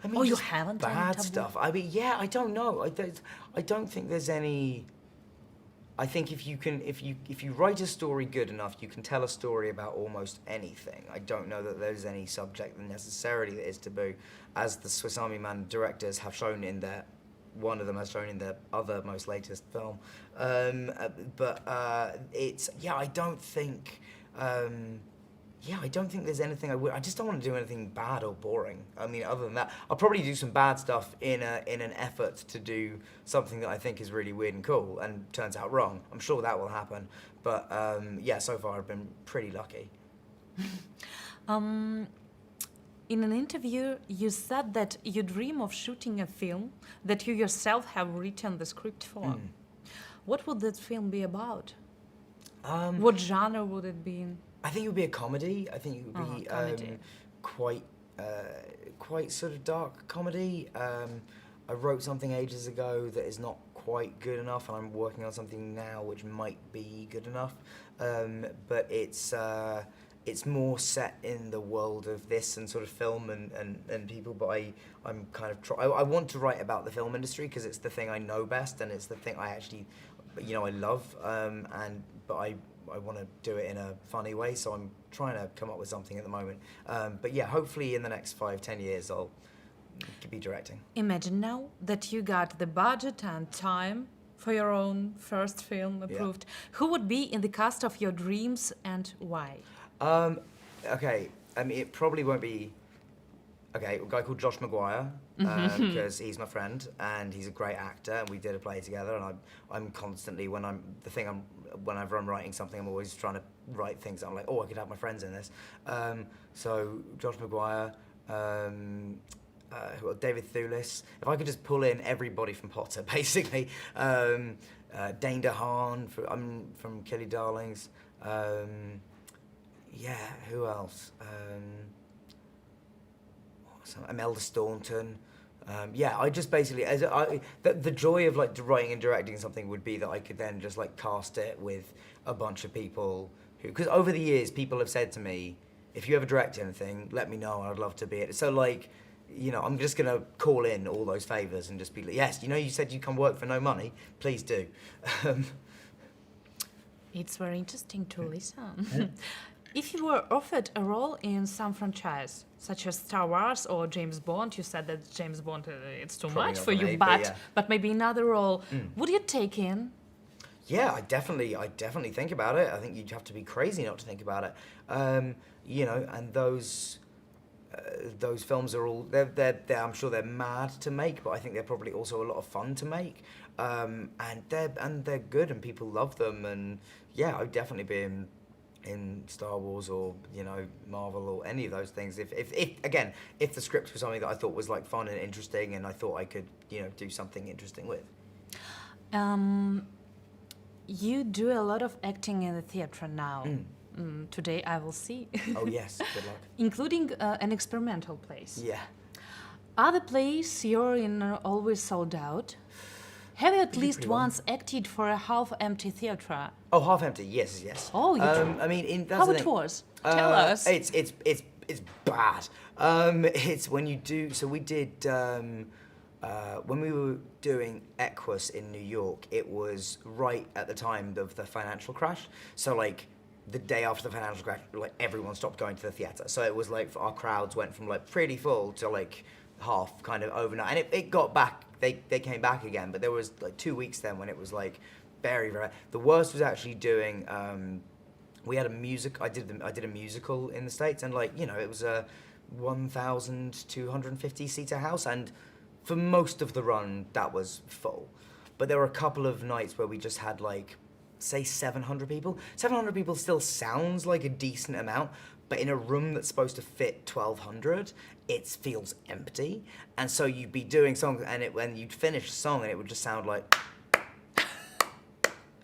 I mean, Oh, you just haven't done bad taboo? stuff. I mean, yeah, I don't know. I don't think there's any. I think if you write a story good enough, you can tell a story about almost anything. I don't know that there's any subject necessarily that is taboo, as the Swiss Army Man directors have shown in their. One of them has shown in their other most latest film, it's I don't think. I don't think there's anything I would. I just don't want to do anything bad or boring. I mean, other than that, I'll probably do some bad stuff in an effort to do something that I think is really weird and cool, and turns out wrong. I'm sure that will happen. But so far I've been pretty lucky. In an interview, you said that you dream of shooting a film that you yourself have written the script for. What would that film be about? What genre would it be in? I think it would be a comedy. I think it would be comedy. quite sort of dark comedy. I wrote something ages ago that is not quite good enough, and I'm working on something now which might be good enough. But it's more set in the world of this and sort of film and people. But I'm kind of I want to write about the film industry because it's the thing I know best, and it's the thing I actually, I love. But I want to do it in a funny way, so I'm trying to come up with something at the moment. But yeah, hopefully in the next 5-10 years I'll be directing. Imagine now that you got the budget and time for your own first film approved. Who would be in the cast of your dreams and why? Okay, I mean, it probably won't be... Okay, a guy called Josh Maguire, because he's my friend and he's a great actor, and we did a play together. And I'm constantly whenever I'm writing something, I'm always trying to write things that I'm like, oh, I could have my friends in this. So Josh Maguire, David Thewlis. If I could just pull in everybody from Potter, basically. Dane DeHaan from Killy Darlings. Who else? Imelda Staunton. I just basically, the joy of like writing and directing something would be that I could then just like cast it with a bunch of people who, because over the years people have said to me, if you ever direct anything, let me know, I'd love to be it. So like, I'm just gonna call in all those favors and just be like, yes, you said you come work for no money, please do. It's very interesting to listen. If you were offered a role in some franchise, such as Star Wars or James Bond, you said that James Bond, it's too Probably much not for for you, me, but but maybe another role, would you take in? Yeah, I definitely think about it. I think you'd have to be crazy not to think about it. And those films are all they're I'm sure they're mad to make, but I think they're probably also a lot of fun to make. And they're good and people love them, and yeah, I'd definitely be in Star Wars or Marvel or any of those things. If the script was something that I thought was like fun and interesting, and I thought I could do something interesting with. You do a lot of acting in the theatre now. Today I will see. Oh yes, good luck. Including an experimental place. Yeah. Are the plays you're in always sold out? Have you at least once acted for a half-empty theatre? Oh, half empty. Yes. Oh, you I mean, that's how the it thing. was? Tell us. It's bad. It's when you do. So we did when we were doing Equus in New York. It was right at the time of the financial crash. So like the day after the financial crash, like everyone stopped going to the theatre. So it was like our crowds went from like pretty full to like half kind of overnight, and it got back. They came back again, but there was like 2 weeks then when it was like very, very. The worst was actually doing. We had a music. I did a musical in the States, and like it was a 1,250 seater house, and for most of the run that was full. But there were a couple of nights where we just had like, say 700 people. 700 people still sounds like a decent amount, but in a room that's supposed to fit 1,200, it feels empty. And so you'd be doing songs, and when you'd finish a song, and it would just sound like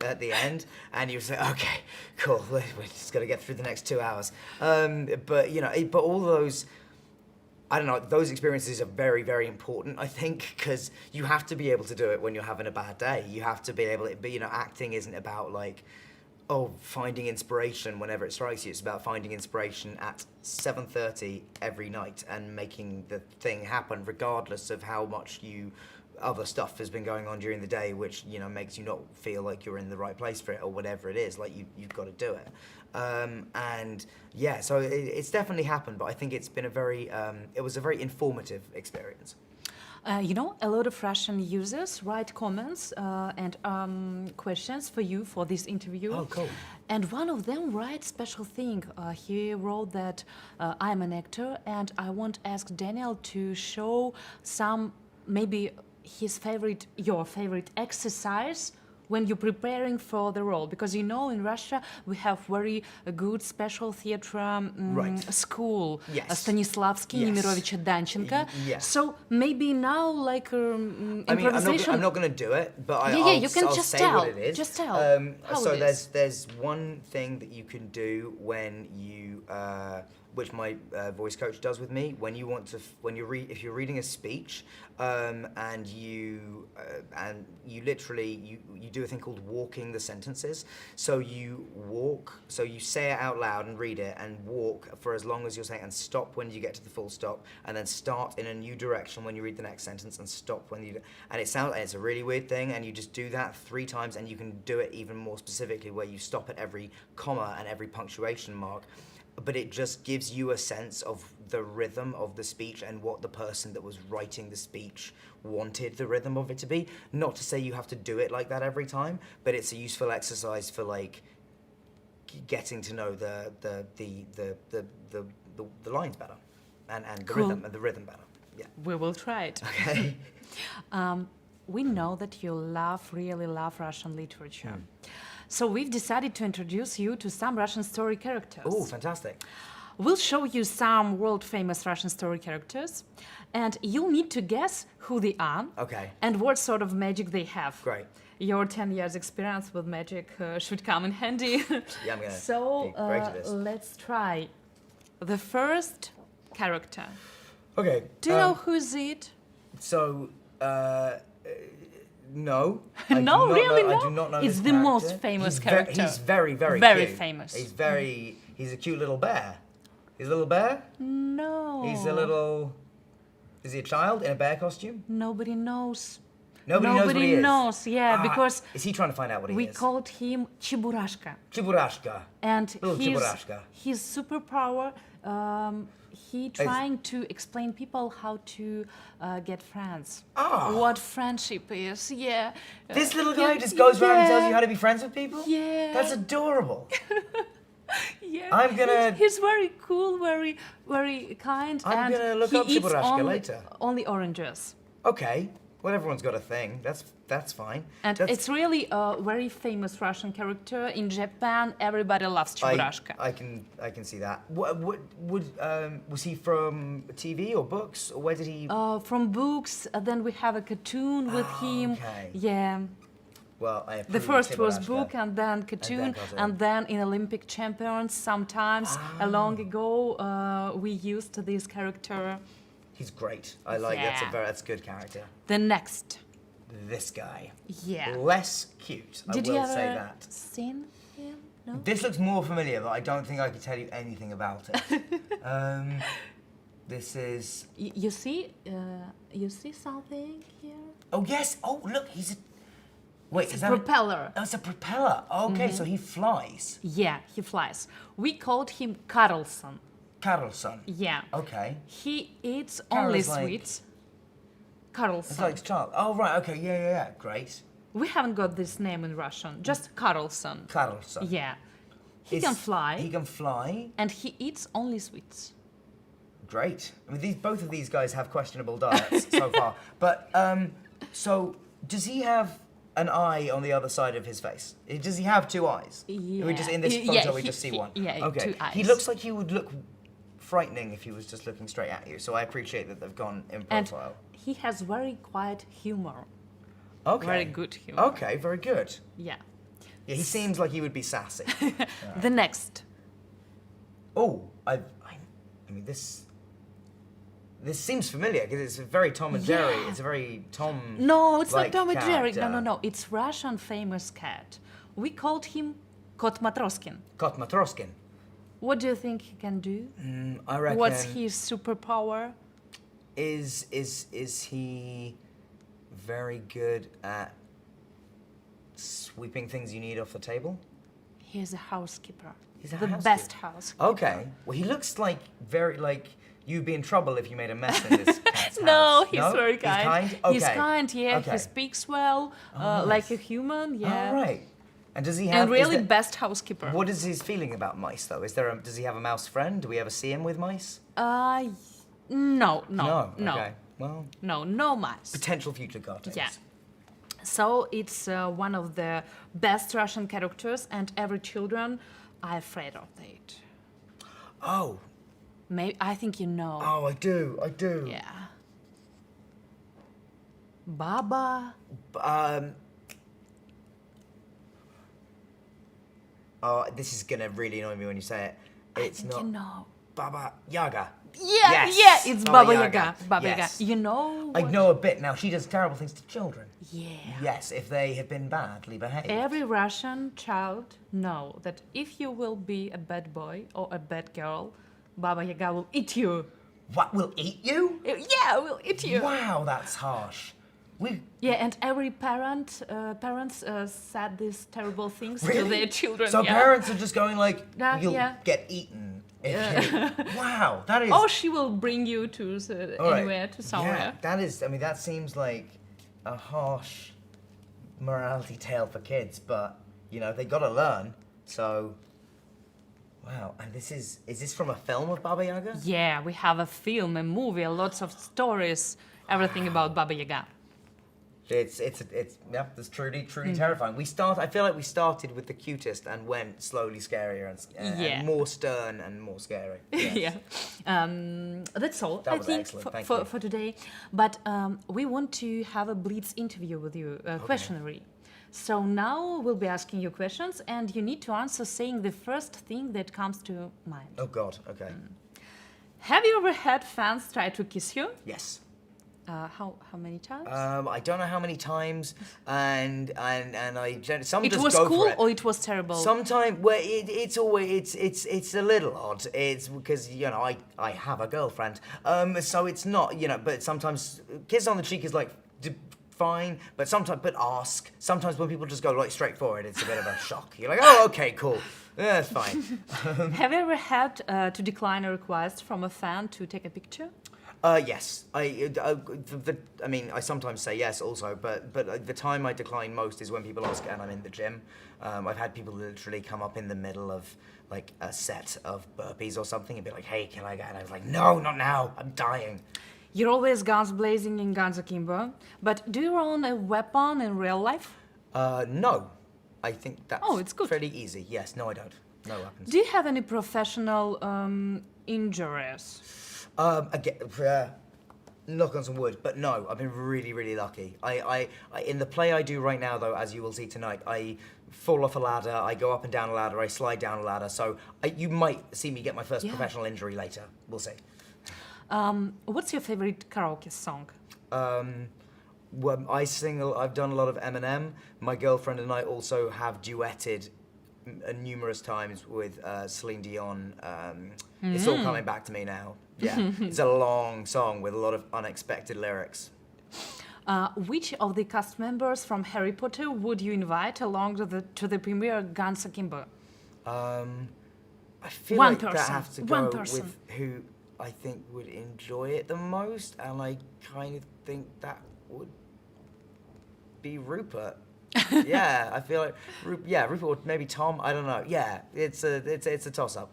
at the end, and you say, okay, cool, we're just got to get through the next 2 hours. But you know, but all those, I don't know, those experiences are very, very important, I think, because you have to be able to do it when you're having a bad day. You have to be able to, but you know, acting isn't about like, oh, finding inspiration whenever it strikes you. It's about finding inspiration at 7:30 every night and making the thing happen, regardless of how much other stuff has been going on during the day, which, you know, makes you not feel like you're in the right place for it or whatever it is. Like you've got to do it. And yeah, so it's definitely happened, but I think it's been it was a very informative experience. You know, a lot of Russian users write comments and questions for you for this interview. Oh, cool. And one of them writes special thing. He wrote that I'm an actor and I want to ask Daniel to show some, maybe your favorite exercise when you're preparing for the role, because you know in Russia we have very good special theater school, Yes. Stanislavski, Yes. Nemirovich, Danchenko. Yes. So maybe now like I mean, improvisation. I'm not going to do it, but You can I'll just say tell. what it is. Just tell how So it is. there's one thing that you can do when you, which my voice coach does with me, when you want to, if you're reading a speech, and you literally you do a thing called walking the sentences. So you say it out loud and read it, and walk for as long as you're saying, and stop when you get to the full stop, and then start in a new direction when you read the next sentence, and stop when you. And it's a really weird thing, and you just do that 3 times, and you can do it even more specifically, where you stop at every comma and every punctuation mark. But it just gives you a sense of the rhythm of the speech and what the person that was writing the speech wanted the rhythm of it to be. Not to say you have to do it like that every time, but it's a useful exercise for like getting to know the lines better and the Cool. rhythm better. Yeah. We will try it. Okay. We know that you really love Russian literature. So we've decided to introduce you to some Russian story characters. Oh, fantastic. We'll show you some world-famous Russian story characters, and you'll need to guess who they are Okay. and what sort of magic they have. Great. Your 10 years experience with magic should come in handy. Yeah, I'm gonna So be great at this. let's try. The first character. Okay. Do you know who is it? So, no. No, really, I no? do not know It's this the most character. famous He's character. He's very, very Very cute. famous. He's a cute little bear. He's a little bear? No. He's a little... Is he a child in a bear costume? Nobody knows. Nobody knows what he is. knows, yeah, Ah, because Is he trying to find out what he we is? called him Chiburashka. Chiburashka. And Little Chiburashka. his superpower, he trying to explain people how to get friends. Ah. What friendship is, yeah. This little guy just goes around and tells you how to be friends with people? Yeah. That's adorable. Yeah. I'm gonna- He's very cool, very, very kind. I'm and gonna look he up eats Chiburashka later. only oranges. Okay. Well, everyone's got a thing. That's fine. And That's- it's really a very famous Russian character. In Japan, everybody loves Chiburashka. I can see that. Was he from TV or books, or where did he? From books, then we have a cartoon with him. okay. Yeah. Well, I The approve first was Chiburashka. book and then cartoon, cartoon. and then in Olympic champions sometimes long ago we used this character. He's great. I like Yeah. that's a good character. The next. This guy. Yeah. Less cute. Did I you will ever say that. seen him? No? This looks more familiar, but I don't think I can tell you anything about it. This is. You see something here? Oh yes. Oh look, he's a. Wait, is that Propeller. Oh, it's a propeller. Okay, so he flies. Yeah, he flies. We called him Carlson. Carlson. Yeah. Okay. He eats Carol only is like- sweets. Carlson. It's like child. Oh right. Okay. Yeah. Great. We haven't got this name in Russian, just Carlson. Carlson. Yeah. He can fly, He can fly. and he eats only sweets. Great. I mean, both of these guys have questionable diets so far. But so does he have an eye on the other side of his face? Does he have two eyes? Yeah. We just in this Yeah, photo we just see one. yeah, Okay. two eyes. He looks like he would look frightening if he was just looking straight at you. So I appreciate that they've gone in And profile. he has very quiet humor. Okay. Very good humor. Okay, very good. Yeah. Yeah, he seems like he would be sassy. The next. Oh, I mean this seems familiar because it's very Tom and Jerry. Yeah. It's a very Tom. No, it's like not Tom and Jerry. No, character. no. It's Russian famous cat. We called him Kot Matroskin. Kot Matroskin. What do you think he can do? I reckon. What's his superpower? Is he very good at sweeping things you need off the table? He's a housekeeper. He's a the housekeeper. best housekeeper. Okay. Well, he looks like very like you'd be in trouble if you made a mess in this cat's No, house. he's very kind. He's kind. Okay. He's kind. Yeah, Okay. he speaks well, nice. like a human. Yeah. All right. And does he have? And is really there- best housekeeper. What is his feeling about mice, though? Does he have a mouse friend? Do we ever see him with mice? No. Okay. Well, No mice. potential future cartoons. Yeah. So it's one of the best Russian characters, and every children are afraid of it. Oh. Maybe I think you know. Oh, I do. Yeah. Baba. Oh, this is gonna really annoy me when you say it. It's I think not you know. Baba Yaga. Yeah, Yes, yeah, it's Baba Yaga. Baba yes. Yaga. You know. I what- know a bit now. She does terrible things to children. Yeah. Yes, if they have been badly behaved. Every Russian child know that if you will be a bad boy or a bad girl, Baba Yaga will eat you. What will eat you? Yeah, will eat you. Wow, that's harsh. We Yeah, and every parents said these terrible things to really? their children. So yeah. parents are just going like, you'll yeah. get eaten. If you... Wow, that is. Or she will bring you to All right. anywhere, to somewhere. Yeah, that is. I mean, that seems like a harsh morality tale for kids, but you know they got to learn. So, wow. And is this from a film of Baba Yaga? Yeah, we have a film, a movie, lots of stories, everything about Baba Yaga. It's yeah, it's truly Mm. terrifying. I feel like we started with the cutest and went slowly scarier and Yeah. more stern and more scary. Yes. Yeah. That's all, That I was think, excellent, thank you. for today. But we want to have a Blitz interview with you, questionnaire. So now we'll be asking you questions, and you need to answer saying the first thing that comes to mind. Oh God. Okay. Have you ever had fans try to kiss you? Yes. How many times? I don't know how many times, and some it just was go cool for it. or it was terrible? Sometimes, well, it's always it's a little odd. It's because you know I have a girlfriend, so it's not But sometimes kiss on the cheek is like fine, but ask. Sometimes when people just go like straight forward, it's a bit of a shock. You're like, oh, okay, cool, yeah, that's fine. Have you ever had to decline a request from a fan to take a picture? Yes. I mean, I sometimes say yes also, but the time I decline most is when people ask and I'm in the gym. I've had people literally come up in the middle of like a set of burpees or something and be like, hey, can I go? And I was like, no, not now, I'm dying. You're always guns blazing in Guns Akimbo, but do you own a weapon in real life? No. I think that's it's good. pretty easy. Yes, no, I don't. No weapons. Do you have any professional injuries? Again, knock on some wood, but no, I've been really, really lucky. I in the play I do right now, though, as you will see tonight, I fall off a ladder, I go up and down a ladder, I slide down a ladder, so you might see me get my first professional injury later. We'll see. What's your favorite karaoke song? Well, I've done a lot of Eminem. My girlfriend and I also have duetted numerous times with Celine Dion. It's all coming back to me now. Yeah, it's a long song with a lot of unexpected lyrics. Which of the cast members from Harry Potter would you invite along to the premiere Guns Akimbo? I feel One like that person, have to one go person. with who I think would enjoy it the most, and I kind of think that would be Rupert. Yeah, I feel like Rupert or maybe Tom. I don't know. Yeah, it's a toss up.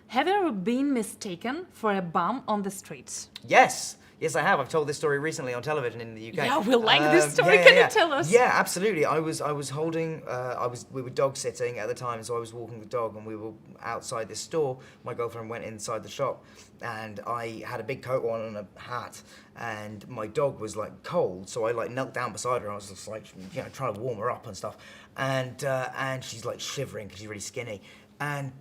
Have you ever been mistaken for a bum on the streets? Yes, Yes, I have. I've told this story recently on television in the UK. Yeah, we like this story. Can you tell us? Yeah, absolutely. I was holding. We were dog sitting at the time, so I was walking the dog, and we were outside this store. My girlfriend went inside the shop, and I had a big coat on and a hat, and my dog was like cold, so I like knelt down beside her. I was just like, trying to warm her up and stuff, and she's like shivering because she's really skinny. And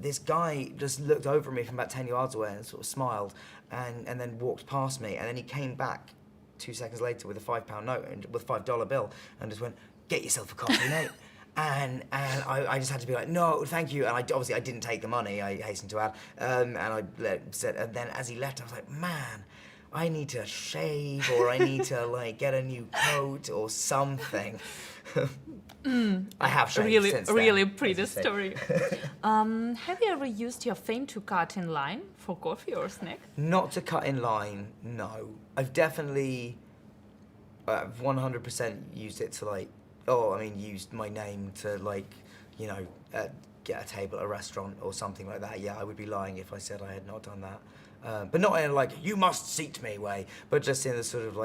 this guy just looked over at me from about 10 yards away and sort of smiled and then walked past me. And then he came back 2 seconds later with a £5 note and with a $5 bill and just went, "Get yourself a coffee, mate." And I just had to be like, "No, thank you." And I didn't take the money, I hasten to add. And I said, and then as he left, I was like, "Man, I need to shave, or I need to like get a new coat or something." I have shaved since then. Really pretty story. Have you ever used your fame to cut in line for coffee or snack? Not to cut in line, no. I've definitely 100% used it to used my name to get a table at a restaurant or something like that. Yeah, I would be lying if I said I had not done that. But not in a "you must seat me" way, but just in a sort of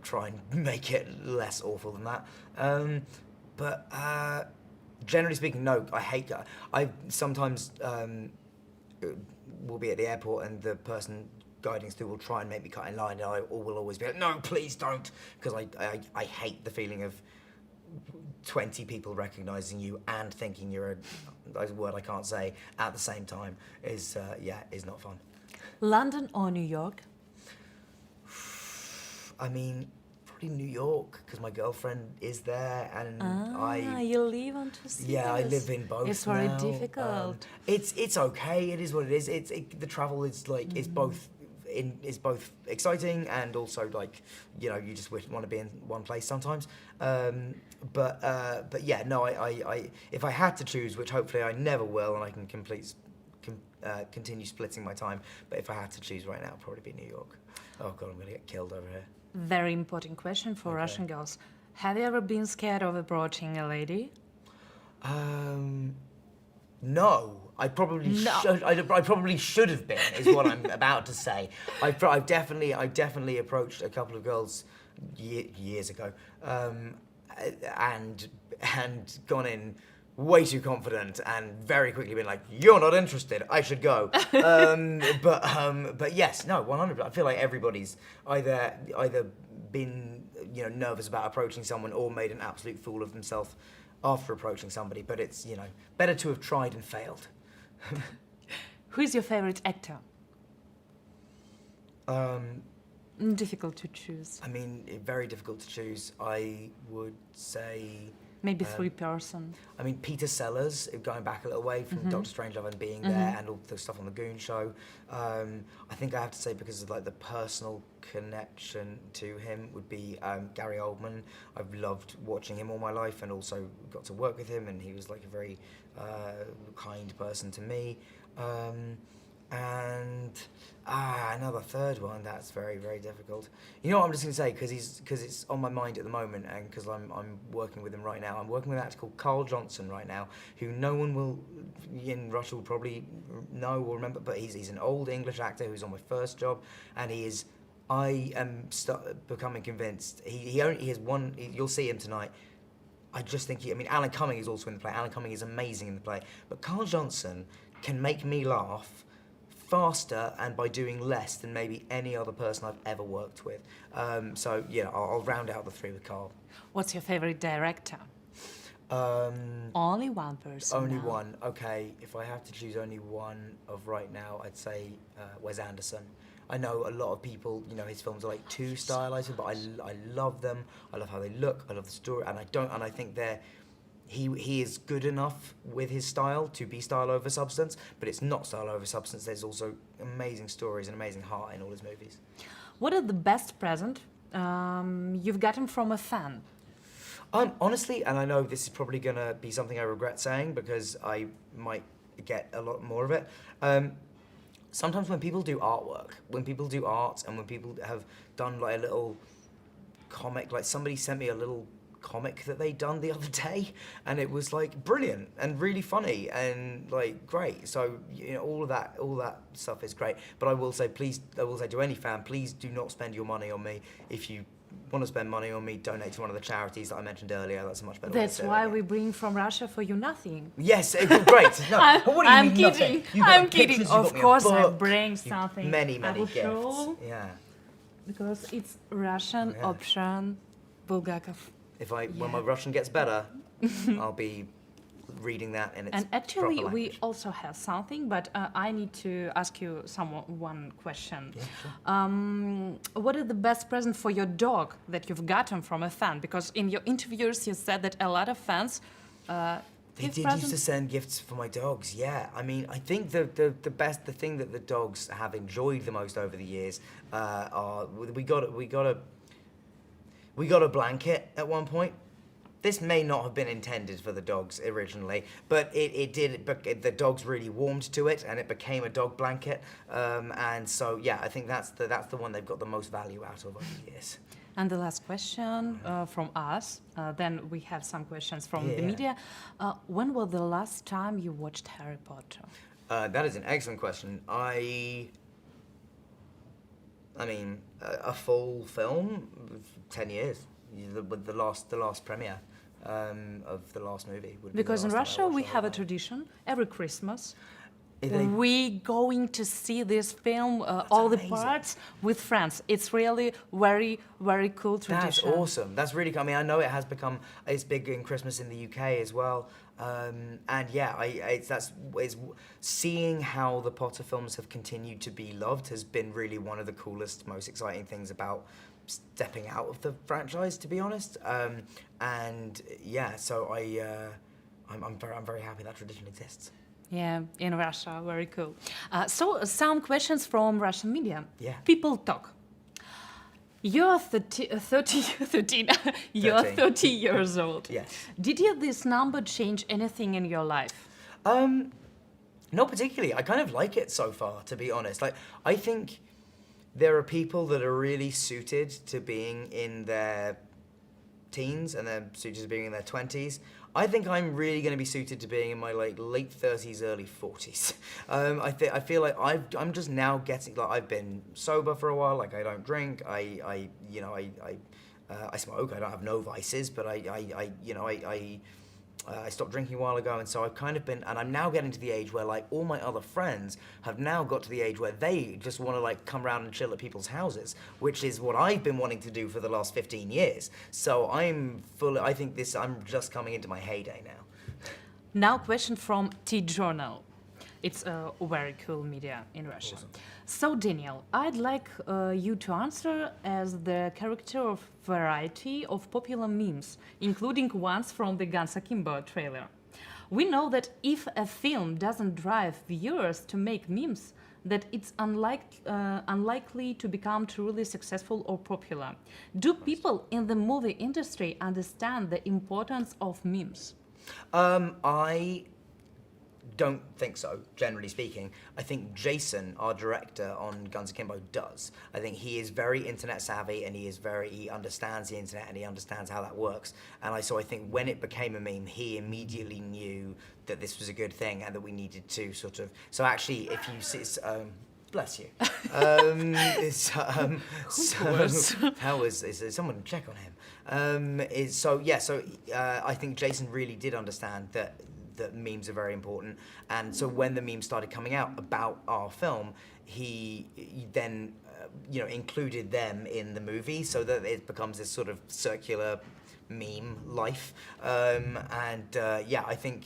try and make it less awful than that. But generally speaking, no, I hate that. I sometimes will be at the airport and the person guiding us through will try and make me cut in line, and I will always be like, "No, please don't," because I hate the feeling of 20 people recognising you and thinking you're a word I can't say at the same time is not fun. London or New York? I mean, probably New York, because my girlfriend is there, and you live on two cities. Yeah, I live in both. It's very now. difficult. It's okay. It is what it is. The travel is is both exciting and also you just want to be in one place sometimes. But yeah, no. I if I had to choose, which hopefully I never will, and I can continue splitting my time. But if I had to choose right now, it'd probably be New York. Oh God, I'm gonna get killed over here. Very important question for Russian girls. Have you ever been scared of approaching a lady? No. I probably should have been, is what I'm about to say. I've definitely approached a couple of girls years ago, and gone in way too confident and very quickly been like, "You're not interested, I should go." But yes, no, 100%. I feel like everybody's either been nervous about approaching someone or made an absolute fool of themselves after approaching somebody. But it's better to have tried and failed. Who is your favorite actor? Difficult to choose. I mean, very difficult to choose. I would say maybe 3 person. I mean, Peter Sellers, going back a little way from Doctor Strangelove and being there, and all the stuff on the Goon Show. I think I have to say, because of the personal connection to him, would be Gary Oldman. I've loved watching him all my life, and also got to work with him, and he was a very kind person to me. And another third one that's very, very difficult. You know what I'm just going to say, because it's on my mind at the moment, and because I'm working with him right now. I'm working with an actor called Carl Johnson right now, who no one will in Russia will probably know or remember, but he's an old English actor who's on my first job, and he is. I am becoming convinced he has one. You'll see him tonight. I just think Alan Cumming is also in the play. Alan Cumming is amazing in the play, but Carl Johnson can make me laugh faster and by doing less than maybe any other person I've ever worked with. So yeah, I'll round out the 3 with Carl. What's your favorite director? Only one person. Only now. one. Okay, if I have to choose only one of right now, I'd say Wes Anderson. I know a lot of people, his films are too stylized, but I love them. I love how they look. I love the story, and I think he is good enough with his style to be style over substance, but it's not style over substance. There's also amazing stories and amazing heart in all his movies. What is the best present you've gotten from a fan? Honestly, and I know this is probably going to be something I regret saying because I might get a lot more of it. Sometimes when people do artwork, when people do art, and when people have done a little comic, somebody sent me a little comic that they'd done the other day, and it was like brilliant and really funny and like great. So you know, all that stuff is great. But I will say to any fan, please do not spend your money on me. If you want to spend money on me, donate to one of the charities that I mentioned earlier. That's a much better way That's to do why it. we bring from Russia for you nothing. Yes, great. No, but what do you I'm mean kidding. nothing? You've got I'm pictures, kidding. you've got Of me a course, I book, bring you've- something. Many I will gifts. show Yeah. because it's Russian Yeah. option Bulgakov. When my Russian gets better, I'll be reading that in its And actually, proper we language. also have something, but I need to ask you one question. Yeah, sure. What is the best present for your dog that you've gotten from a fan? Because in your interviews, you said that a lot of fans They give did presents. used to send gifts for my dogs. Yeah, I mean, I think the thing that the dogs have enjoyed the most over the years are we got a blanket at one point. This may not have been intended for the dogs originally, but it did. The dogs really warmed to it, and it became a dog blanket. And so, yeah, I think that's the one they've got the most value out of over the years. And the last question from us, then we have some questions from the Yeah. media. When was the last time you watched Harry Potter? That is an excellent question. I mean, a full film, 10 years. With the last premiere of the last movie. Would be the Because in last time I Russia, watched we all have a of that. tradition every Christmas. They- We going to see this film, all the amazing. parts, with friends. It's really very, very cool That's tradition. awesome. That's really cool. I mean, I know it's big in Christmas in the UK as well. And yeah, it's seeing how the Potter films have continued to be loved has been really one of the coolest, most exciting things about stepping out of the franchise, to be honest. And yeah, so I'm very happy that tradition exists. Yeah, in Russia, very cool. So some questions from Russian media. Yeah. People talk. You're 13, you're 13. 30 years old. Yes. Did this number change anything in your life? Not particularly. I kind of like it so far, to be honest. Like, I think there are people that are really suited to being in their teens and they're suited to being in their 20s. I think I'm really going to be suited to being in my like late 30s, early 40s. I feel like I'm just now getting, like, I've been sober for a while. Like, I don't drink. I smoke. I don't have no vices, but I stopped drinking a while ago, and so I've kind of been, and I'm now getting to the age where like all my other friends have now got to the age where they just want to like come around and chill at people's houses, which is what I've been wanting to do for the last 15 years. So I'm just coming into my heyday now. Now, question from T-Journal. It's a very cool media in Russia. Awesome. So, Daniel, I'd like you to answer as the character of variety of popular memes, including ones from the Guns Akimbo trailer. We know that if a film doesn't drive viewers to make memes, that it's unlikely to become truly successful or popular. Do people in the movie industry understand the importance of memes? I don't think so, generally speaking. I think Jason, our director on Guns Akimbo, does. I think he is very internet savvy, and he understands the internet, and he understands how that works. And so I think when it became a meme, he immediately knew that this was a good thing and that we needed to sort of. So actually, if you see, bless you. Is someone check on him? I think Jason really did understand that memes are very important, and so when the memes started coming out about our film, he then included them in the movie, so that it becomes this sort of circular meme life. I think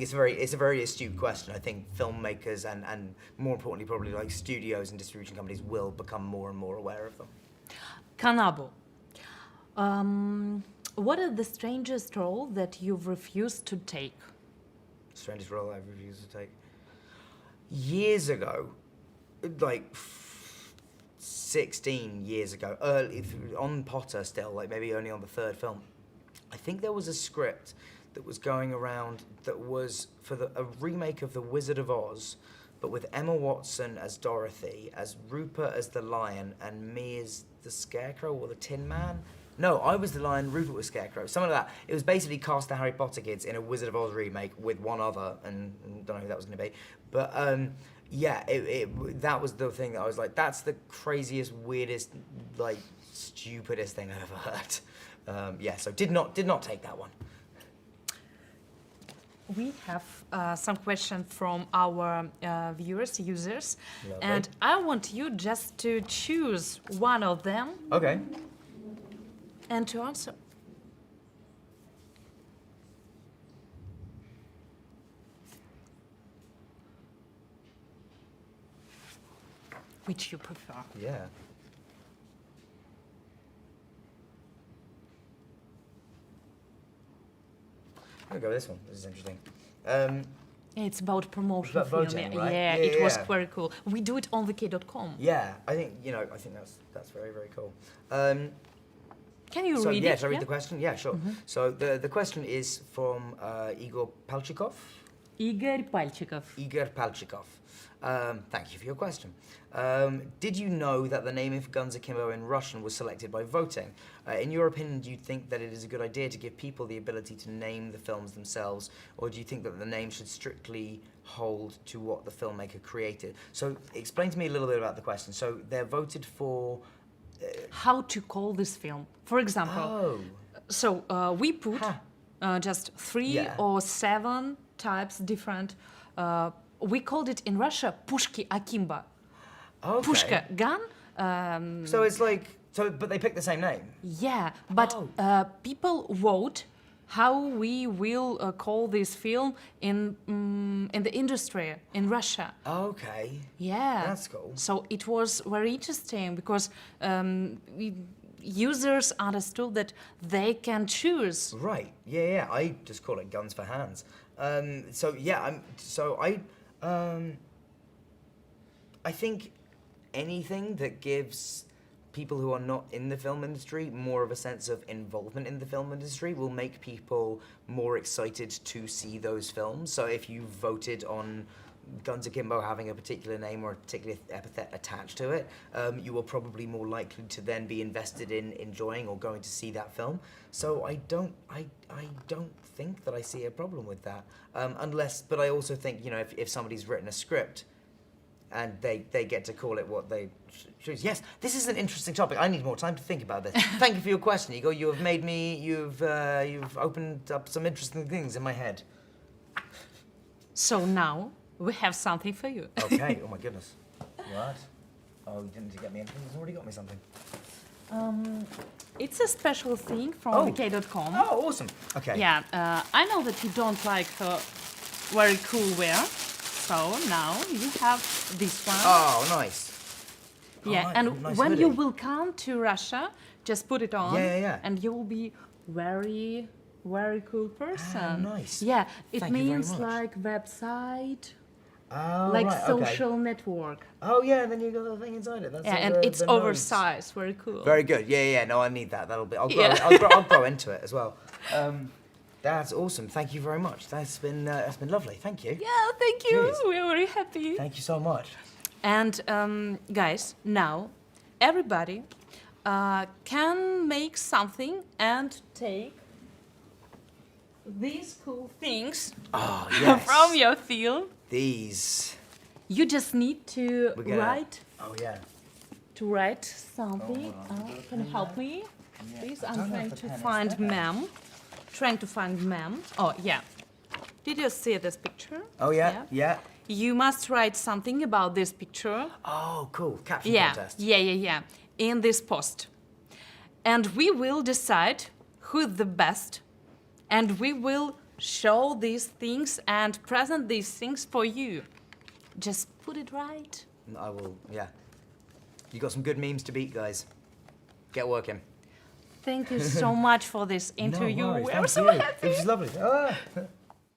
it's a very astute question. I think filmmakers and more importantly probably like studios and distribution companies will become more and more aware of them. Kanabo. What is the strangest role that you've refused to take? Strangest role I've refused to take. Years ago, like 16 years ago, early on Potter still, like maybe only on the third film, I think there was a script that was going around that was for a remake of The Wizard of Oz, but with Emma Watson as Dorothy, as Rupert as the Lion, and me as the Scarecrow or the Tin Man. No, I was the Lion, Rupert was Scarecrow. Something like that. It was basically cast the Harry Potter kids in a Wizard of Oz remake with one other, and I don't know who that was going to be. But yeah, that was the thing that I was like, that's the craziest, weirdest, like stupidest thing I've ever heard. Yeah, so did not take that one. We have some questions from our viewers, users, Lovely. and I want you just to choose one of them Okay. and to answer. Which you prefer? Yeah. I'm gonna go with this one. This is interesting. It's about promotion. It's about film. voting, right? Yeah, Yeah, it was yeah. very cool. We do it on VK.com. Yeah, I think that's very, very cool. Can you So read yeah, it? shall I read the question? Yeah, sure. So the question is from Igor Palchikov. Игорь Пальчиков. Igor Palchikov. Thank you for your question. Did you know that the name of Guns Akimbo in Russian was selected by voting? In your opinion, do you think that it is a good idea to give people the ability to name the films themselves, or do you think that the name should strictly hold to what the filmmaker created? So explain to me a little bit about the question. So they're voted for... How to call this film? For example, Oh, so we put just 3 Yeah. or 7 types different. We called it in Russia Pushki Akimbo. okay. Pushka, gun. So it's like, but they pick the same name? Yeah, but Oh. people vote how we will call this film in the industry in Russia. Okay. Yeah, That's cool. So it was very interesting because users understood that they can choose. Right. Yeah. I just call it Guns for Hands. So yeah. I think anything that gives people who are not in the film industry more of a sense of involvement in the film industry will make people more excited to see those films. So if you voted on Guns Akimbo having a particular name or a particular epithet attached to it, you were probably more likely to then be invested in enjoying or going to see that film. So I don't think that I see a problem with that, but I also think, you know, if somebody's written a script and they get to call it what they choose. Yes, this is an interesting topic. I need more time to think about this. Thank you for your question, Igor. You've opened up some interesting things in my head. So now we have something for you. Okay. Oh my goodness. What? Oh, you didn't get me anything. He's already got me something. It's a special thing from Oh. VK.com. Oh, awesome. Okay. Yeah, I know that you don't like very cool wear, so now you have this one. Oh, nice. Yeah, Alright, and nice when hoodie. you will come to Russia, just put it on, Yeah. and you will be very, very cool person. nice. Yeah, it Thank you very means much. like website, Oh, like right, social okay. network. Oh, yeah, and then you got the thing inside it. That's Yeah, all and the it's nodes. oversized, very cool. Very good. Yeah. No, I need that. That'll be. I'll grow. Yeah. I'll grow into it as well. That's awesome. Thank you very much. That's been lovely. Thank you. Yeah, thank you. Cheers. We're very happy. Thank you so much. And guys, now everybody can make something and take these cool things Oh yes. from your film. These. You just need to We're gonna- write Oh yeah. something. Can you help me? Please, I I'm don't know trying if the to pen is find there. ma'am. Trying to find ma'am. Oh yeah. Did you see this picture? Oh yeah. You must write something about this picture. Oh cool. Caption Yeah, contest. yeah. In this post. And we will decide who's the best. And we will show these things and present these things for you. Just put it right. I will. Yeah. You got some good memes to beat, guys. Get working. Thank you so much for this interview. No worries. We're Thank so you. happy. It was lovely. Ah.